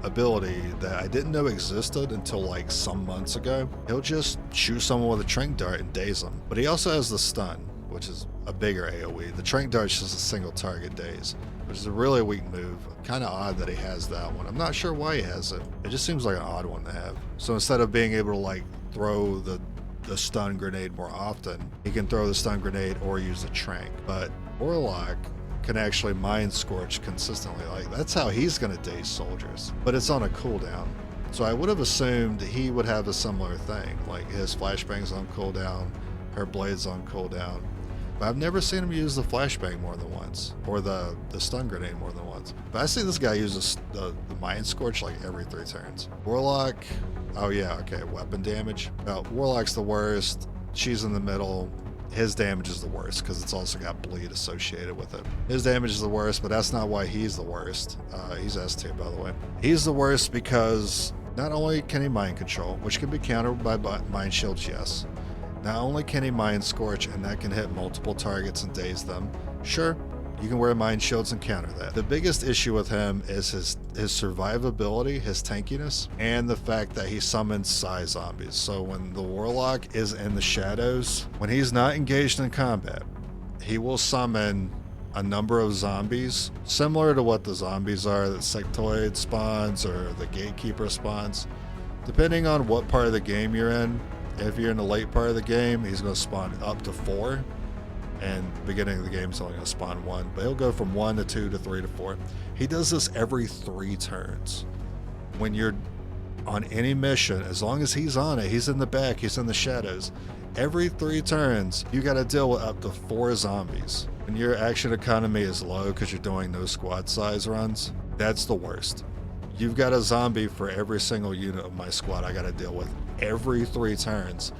ability that I didn't know existed until like some months ago. He'll just shoot someone with a trank dart and daze them. But he also has the stun, which is a bigger AoE. The trank dart is just a single target daze, which is a really weak move. Kind of odd that he has that one. I'm not sure why he has it. It just seems like an odd one to have. So instead of being able to like throw the stun grenade more often, he can throw the stun grenade or use the trank. But Warlock can actually mind scorch consistently. Like, that's how he's going to daze soldiers, but it's on a cooldown. So I would have assumed he would have a similar thing, like his flashbang's on cooldown, her blade's on cooldown. But I've never seen him use the flashbang more than once, or the stun grenade more than once. But I see this guy use the mind scorch like every 3 turns. Warlock, oh yeah, okay, weapon damage. Warlock's the worst. She's in the middle. His damage is the worst because it's also got bleed associated with it. His damage is the worst, but that's not why he's the worst. He's S tier, by the way. He's the worst because not only can he mind control, which can be countered by mind shields, yes. Not only can he mind scorch, and that can hit multiple targets and daze them. Sure, you can wear mind shields and counter that. The biggest issue with him is his survivability, his tankiness, and the fact that he summons psi zombies. So when the Warlock is in the shadows, when he's not engaged in combat, he will summon a number of zombies, similar to what the zombies are that Sectoid spawns or the Gatekeeper spawns. Depending on what part of the game you're in, if you're in the late part of the game, he's going to spawn up to 4. And beginning of the game, he's only going to spawn 1. But he'll go from 1 to 2 to 3 to 4. He does this every 3 turns. When you're on any mission, as long as he's on it, he's in the back, he's in the shadows. Every 3 turns, you got to deal with up to 4 zombies. When your action economy is low because you're doing no squad size runs, that's the worst. You've got a zombie for every single unit of my squad I got to deal with every 3 turns.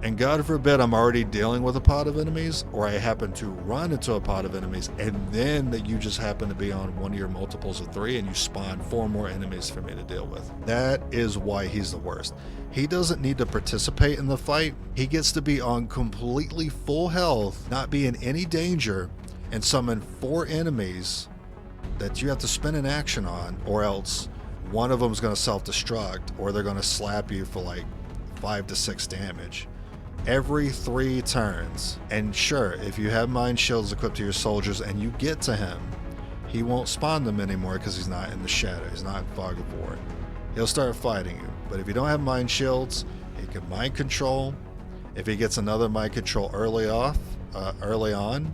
And God forbid I'm already dealing with a pod of enemies, or I happen to run into a pod of enemies, and then that you just happen to be on one of your multiples of 3 and you spawn 4 more enemies for me to deal with. That is why he's the worst. He doesn't need to participate in the fight. He gets to be on completely full health, not be in any danger, and summon 4 enemies that you have to spend an action on, or else one of them is going to self-destruct, or they're going to slap you for like 5 to 6 damage every 3 turns. And sure, if you have mind shields equipped to your soldiers and you get to him, he won't spawn them anymore because he's not in the shadow, he's not in fog of war. He'll start fighting you. But if you don't have mind shields, he can mind control. If he gets another mind control early on,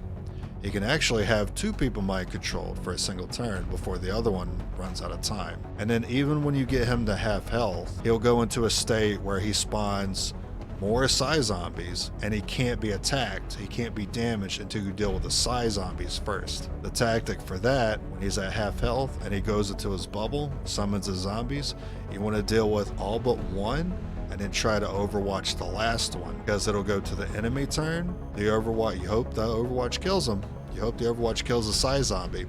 he can actually have 2 people mind controlled for a single turn before the other one runs out of time. And then even when you get him to half health, he'll go into a state where he spawns more psi zombies, and he can't be attacked, he can't be damaged until you deal with the psi zombies first. The tactic for that, when he's at half health and he goes into his bubble, summons his zombies, you want to deal with all but 1 and then try to overwatch the last one, because it'll go to the enemy turn. You hope the overwatch kills him. You hope the overwatch kills the psi zombie.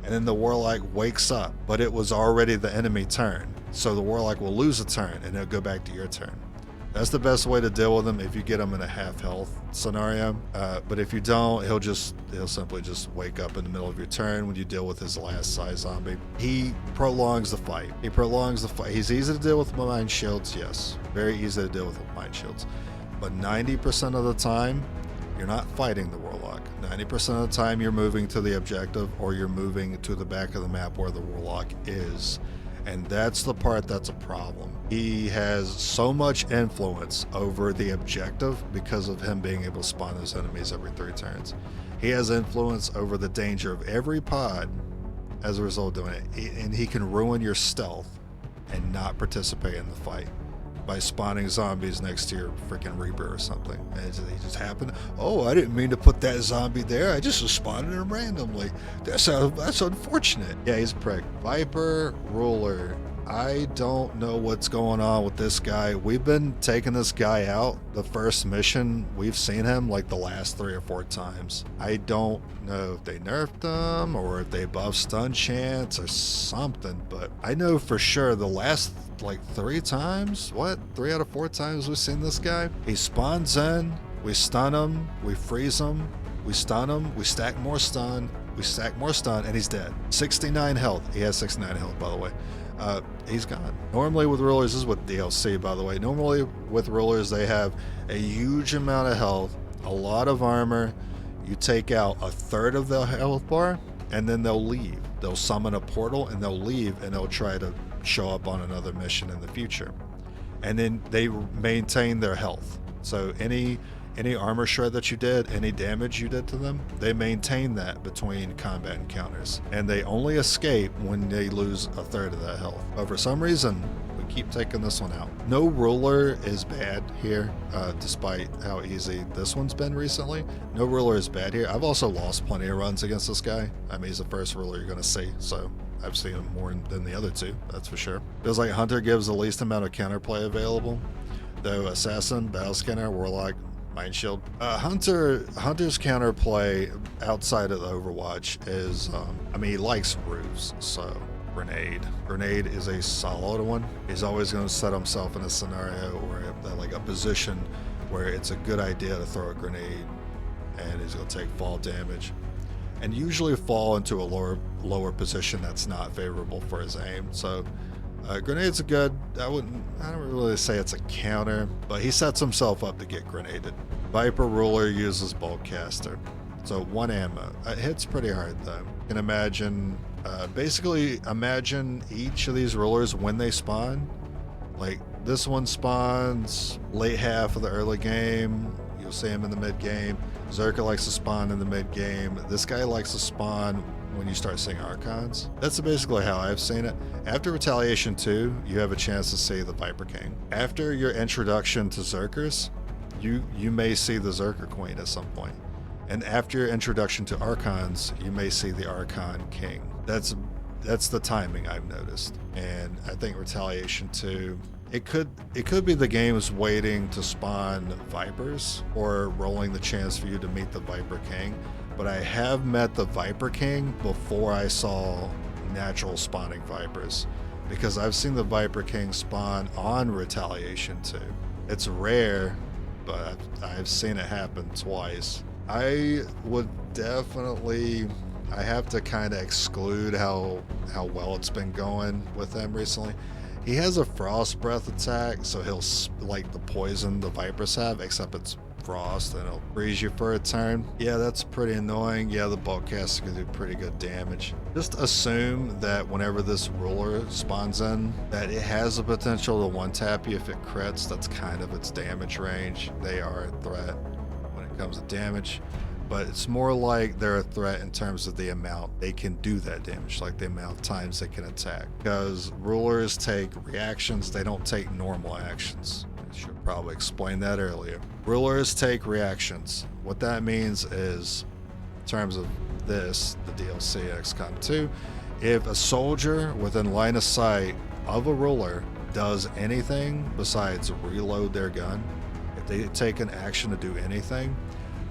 And then the Warlock wakes up, but it was already the enemy turn. So the Warlock will lose a turn and it'll go back to your turn. That's the best way to deal with him if you get him in a half health scenario. But if you don't, he'll simply just wake up in the middle of your turn when you deal with his last psi zombie. He prolongs the fight. He's easy to deal with mind shields, yes. Very easy to deal with mind shields. But 90% of the time, you're not fighting the Warlock. 90% of the time, you're moving to the objective, or you're moving to the back of the map where the Warlock is. And that's the part that's a problem. He has so much influence over the objective because of him being able to spawn those enemies every 3 turns. He has influence over the danger of every pod as a result of doing it. And he can ruin your stealth and not participate in the fight by spawning zombies next to your freaking Reaper or something. And he just happened. Oh, I didn't mean to put that zombie there. I just spawning him randomly. That's unfortunate. Yeah, he's a prick. Viper, Ruler. I don't know what's going on with this guy. We've been taking this guy out. The first mission, we've seen him like the last 3 or 4 times. I don't know if they nerfed him or if they buffed stun chance or something, but I know for sure the last like 3 times, 3 out of 4 times we've seen this guy. He spawns in, we stun him, we freeze him, we stun him, we stack more stun, and he's dead. 69 health. He has 69 health, by the way. He's gone. Normally with Rulers, this is with DLC, by the way. Normally with Rulers, they have a huge amount of health, a lot of armor. You take out a third of their health bar, and then they'll leave. They'll summon a portal, and they'll leave, and they'll try to show up on another mission in the future. And then they maintain their health. So any any armor shred that you did, any damage you did to them, they maintain that between combat encounters. And they only escape when they lose a third of that health. But for some reason, we keep taking this one out. No ruler is bad here, despite how easy this one's been recently. No ruler is bad here. I've also lost plenty of runs against this guy. I mean, he's the first ruler you're going to see, so I've seen him more than the other two, that's for sure. Feels like Hunter gives the least amount of counterplay available, though Assassin, Battle Scanner, Warlock, Mind Shield. Hunter's counterplay outside of the Overwatch is, I mean, he likes roofs, so Grenade. Grenade is a solid one. He's always going to set himself in a scenario or like a position where it's a good idea to throw a grenade, and he's going to take fall damage, and usually fall into a lower position that's not favorable for his aim. So grenade's a good, I don't really say it's a counter, but he sets himself up to get grenaded. Viper Ruler uses Boltcaster, so 1 ammo. It hits pretty hard though. You can imagine, basically imagine each of these rulers when they spawn. Like this one spawns late half of the early game. You'll see him in the mid game. Zerka likes to spawn in the mid game. This guy likes to spawn when you start seeing Archons. That's basically how I've seen it. After Retaliation 2, you have a chance to see the Viper King. After your introduction to Zerkers, you may see the Zerker Queen at some point. And after your introduction to Archons, you may see the Archon King. That's the timing I've noticed. And I think Retaliation 2, it could be the game's waiting to spawn Vipers or rolling the chance for you to meet the Viper King. But I have met the Viper King before I saw natural spawning Vipers, because I've seen the Viper King spawn on Retaliation 2. It's rare, but I've seen it happen twice. I would definitely, I have to kind of exclude how well it's been going with him recently. He has a Frost Breath attack, so he'll, like the poison the Vipers have, except it's frost and it'll freeze you for a turn. Yeah, that's pretty annoying. Yeah, the Boltcaster can do pretty good damage. Just assume that whenever this ruler spawns in, that it has the potential to one-tap you if it crits. That's kind of its damage range. They are a threat when it comes to damage, but it's more like they're a threat in terms of the amount they can do that damage, like the amount of times they can attack. Because rulers take reactions, they don't take normal actions. I should probably explain that earlier. Rulers take reactions. What that means is, in terms of this, the DLC XCOM 2, if a soldier within line of sight of a ruler does anything besides reload their gun, if they take an action to do anything,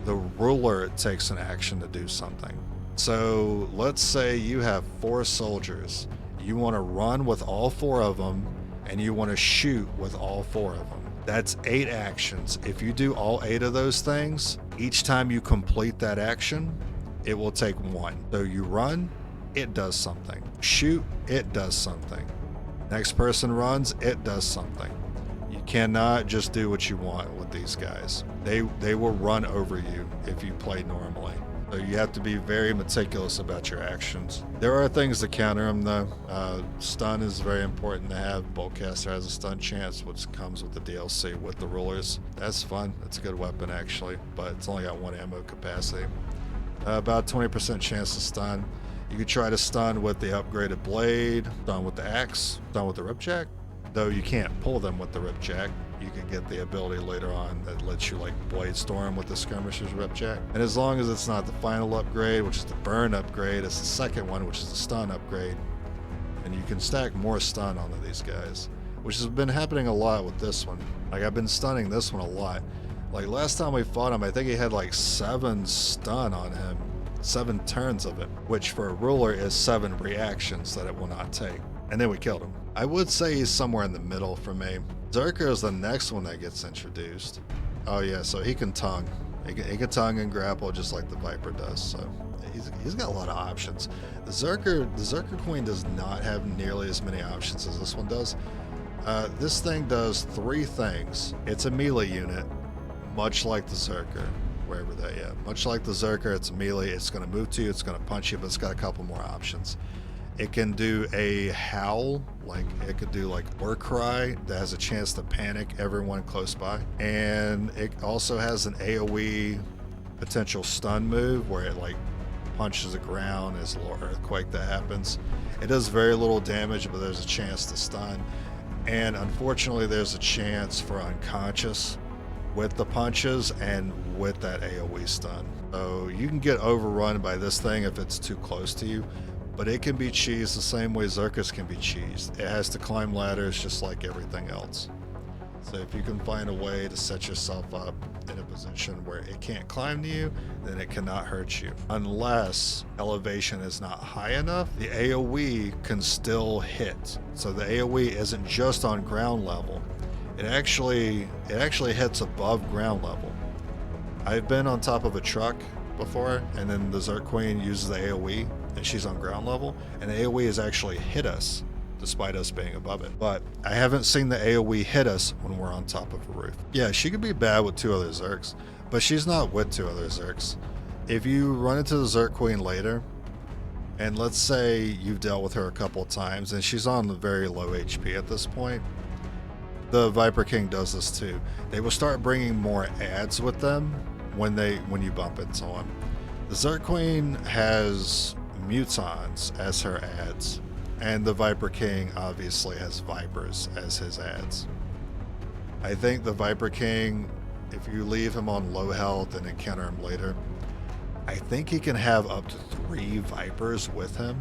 the ruler takes an action to do something. So let's say you have 4 soldiers. You want to run with all 4 of them, and you want to shoot with all 4 of them. That's 8 actions. If you do all 8 of those things, each time you complete that action, it will take 1. So you run, it does something. Shoot, it does something. Next person runs, it does something. You cannot just do what you want with these guys. They will run over you if you play normally. So you have to be very meticulous about your actions. There are things to counter them though. Stun is very important to have. Boltcaster has a stun chance, which comes with the DLC with the rulers. That's fun. That's a good weapon actually, but it's only got 1 ammo capacity. About 20% chance to stun. You could try to stun with the upgraded blade, stun with the axe, stun with the ripjack. Though you can't pull them with the ripjack. You can get the ability later on that lets you like blade storm with the skirmisher's ripjack. And as long as it's not the final upgrade, which is the burn upgrade, it's the second one, which is the stun upgrade. And you can stack more stun onto these guys, which has been happening a lot with this one. Like I've been stunning this one a lot. Like last time we fought him, I think he had like 7 stun on him, 7 turns of it, which for a ruler is 7 reactions that it will not take. And then we killed him. I would say he's somewhere in the middle for me. Zerker is the next one that gets introduced. Oh yeah, so he can tongue. He can tongue and grapple just like the Viper does. So he's got a lot of options. The Zerker Queen does not have nearly as many options as this one does. This thing does 3 things. It's a melee unit, much like the Zerker, wherever that, yeah. Much like the Zerker, it's a melee. It's going to move to you, it's going to punch you, but it's got a couple more options. It can do a howl, like it could do like war cry that has a chance to panic everyone close by. And it also has an AoE potential stun move where it like punches the ground. There's a little earthquake that happens. It does very little damage, but there's a chance to stun. And unfortunately, there's a chance for unconscious with the punches and with that AoE stun. So you can get overrun by this thing if it's too close to you, but it can be cheesed the same way Zerkus can be cheesed. It has to climb ladders just like everything else. So if you can find a way to set yourself up in a position where it can't climb to you, then it cannot hurt you. Unless elevation is not high enough, the AoE can still hit. So the AoE isn't just on ground level. It actually hits above ground level. I've been on top of a truck before, and then the Zerk Queen uses the AoE, and she's on ground level, and the AoE has actually hit us despite us being above it. But I haven't seen the AoE hit us when we're on top of a roof. Yeah, she could be bad with 2 other Zerks, but she's not with 2 other Zerks. If you run into the Zerk Queen later, and let's say you've dealt with her a couple of times, and she's on very low HP at this point, the Viper King does this too. They will start bringing more adds with them when you bump into them. The Zerk Queen has mutons as her adds, and the Viper King obviously has vipers as his adds. I think the Viper King, if you leave him on low health and encounter him later, I think he can have up to 3 vipers with him,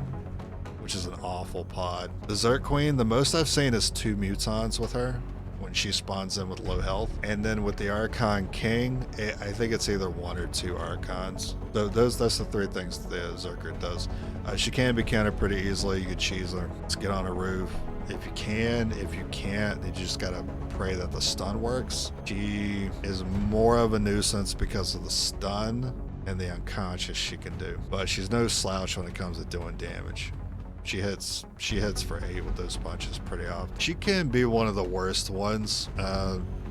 which is an awful pod. The Zerk Queen, the most I've seen is 2 mutons with her when she spawns in with low health. And then with the Archon King, I think it's either 1 or 2 Archons. So that's the 3 things the Zerker does. She can be countered pretty easily. You could cheese her. Let's get on a roof. If you can, if you can't, you just gotta pray that the stun works. She is more of a nuisance because of the stun and the unconscious she can do. But she's no slouch when it comes to doing damage. She hits for 8 with those punches pretty often. She can be one of the worst ones.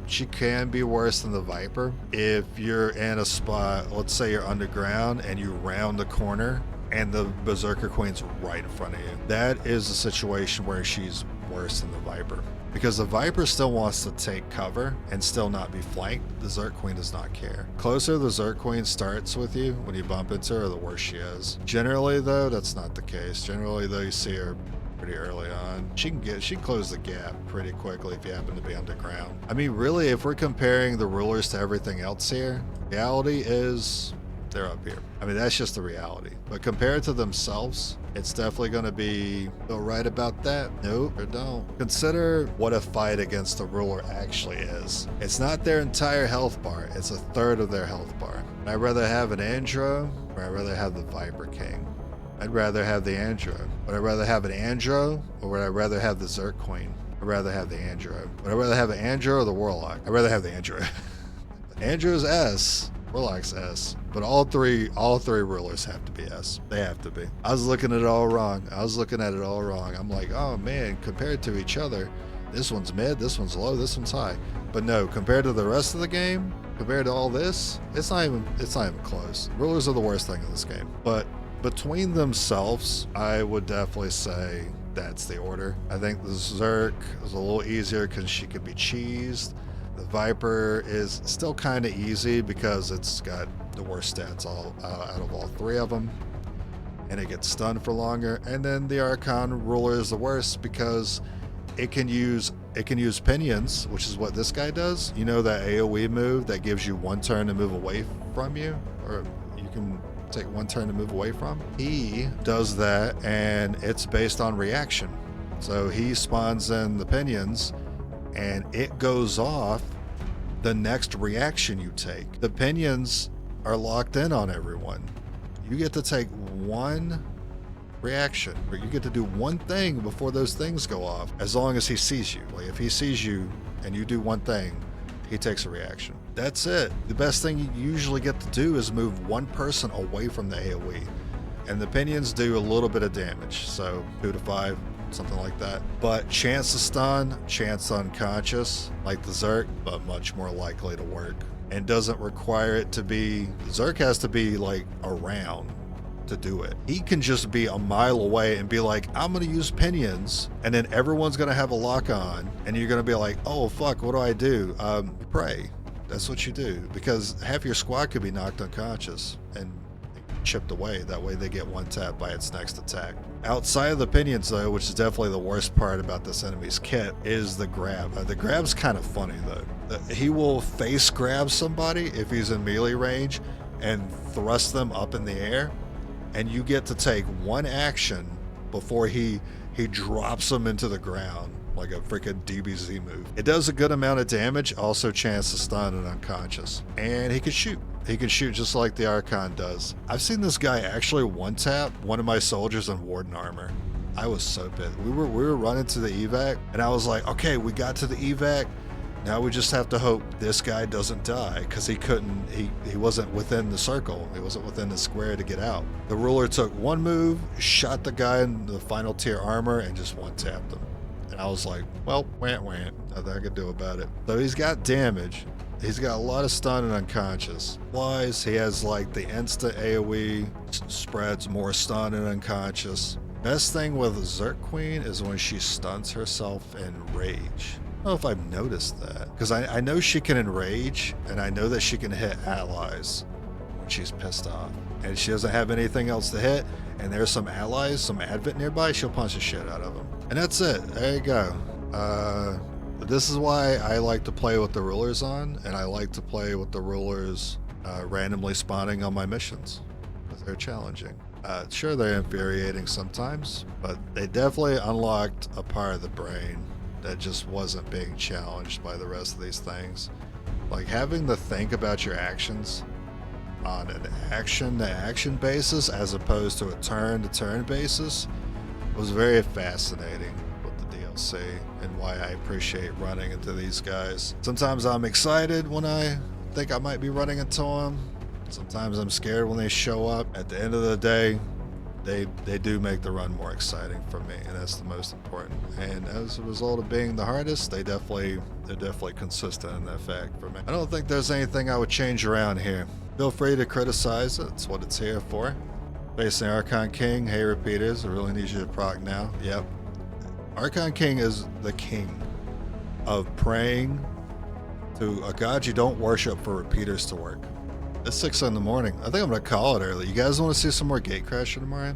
She can be worse than the Viper. If you're in a spot, let's say you're underground and you round the corner and the Berserker Queen's right in front of you. That is a situation where she's worse than the Viper. Because the Viper still wants to take cover and still not be flanked. The Zerk Queen does not care. Closer the Zerk Queen starts with you when you bump into her, the worse she is. Generally though, that's not the case. Generally though, you see her pretty early on. She can close the gap pretty quickly if you happen to be underground. I mean, really, if we're comparing the rulers to everything else here, reality is they're up here. I mean, that's just the reality. But compared to themselves, it's definitely going to be right about that. Nope, or don't. Consider what a fight against the ruler actually is. It's not their entire health bar. It's a third of their health bar. Would I rather have an Andro, or I'd rather have the Viper King? I'd rather have the Andro. Would I rather have an Andro, or would I rather have the Zerk Queen? I'd rather have the Andro. Would I rather have an Andro or the Warlock? I'd rather have the Andro. Andro's S. Warlock's S, but all three rulers have to be S. They have to be. I was looking at it all wrong. I'm like, oh man, compared to each other, this one's mid, this one's low, this one's high. But no, compared to the rest of the game, compared to all this, it's not even close. Rulers are the worst thing in this game. But between themselves, I would definitely say that's the order. I think the Zerk is a little easier because she could be cheesed. The Viper is still kind of easy because it's got the worst stats out of all 3 of them, and it gets stunned for longer. And then the Archon Ruler is the worst because it can use pinions, which is what this guy does. You know that AoE move that gives you 1 turn to move away from you, or you can take 1 turn to move away from? He does that, and it's based on reaction. So he spawns in the pinions, and it goes off the next reaction you take. The pinions are locked in on everyone. You get to take 1 reaction, or you get to do 1 thing before those things go off, as long as he sees you. Like if he sees you and you do 1 thing, he takes a reaction. That's it. The best thing you usually get to do is move 1 person away from the AoE. And the pinions do a little bit of damage, so 2 to 5. Something like that. But chance to stun, chance to unconscious, like the Zerk, but much more likely to work. And doesn't require it to be, Zerk has to be like around to do it. He can just be a mile away and be like, I'm going to use pinions, and then everyone's going to have a lock on, and you're going to be like, oh fuck, what do I do? Pray. That's what you do, because half your squad could be knocked unconscious and chipped away. That way they get one tap by its next attack. Outside of the pinions though, which is definitely the worst part about this enemy's kit, is the grab. The grab's kind of funny though. He will face grab somebody if he's in melee range and thrust them up in the air, and you get to take one action before he drops them into the ground like a freaking DBZ move. It does a good amount of damage, also chance to stun and unconscious. And he can shoot. He can shoot just like the Archon does. I've seen this guy actually one-tap one of my soldiers in Warden armor. I was so pissed. We were running to the evac, and I was like, okay, we got to the evac. Now we just have to hope this guy doesn't die, because he wasn't within the circle. He wasn't within the square to get out. The ruler took one move, shot the guy in the final tier armor, and just one-tapped him. And I was like, well, nothing I could do about it. So he's got damage. He's got a lot of stun and unconscious. Wise, he has like the instant AoE, spreads more stun and unconscious. Best thing with Zerk Queen is when she stuns herself in rage. I don't know if I've noticed that, because I know she can enrage, and I know that she can hit allies when she's pissed off. And she doesn't have anything else to hit, and there's some allies, some advent nearby, she'll punch the shit out of them. And that's it. There you go. This is why I like to play with the rulers on, and I like to play with the rulers randomly spawning on my missions, because they're challenging. Sure, they're infuriating sometimes, but they definitely unlocked a part of the brain that just wasn't being challenged by the rest of these things. Like having to think about your actions on an action-to-action basis as opposed to a turn-to-turn basis was very fascinating with the DLC, and why I appreciate running into these guys. Sometimes I'm excited when I think I might be running into them. Sometimes I'm scared when they show up. At the end of the day, they do make the run more exciting for me, and that's the most important. And as a result of being the hardest, they're definitely consistent in that fact for me. I don't think there's anything I would change around here. Feel free to criticize it. It's what it's here for. Facing Archon King. Hey repeaters, I really need you to proc now. Yep. Archon King is the king of praying to a god you don't worship for repeaters to work. It's 6 in the morning. I think I'm gonna call it early. You guys want to see some more gate crashing tomorrow?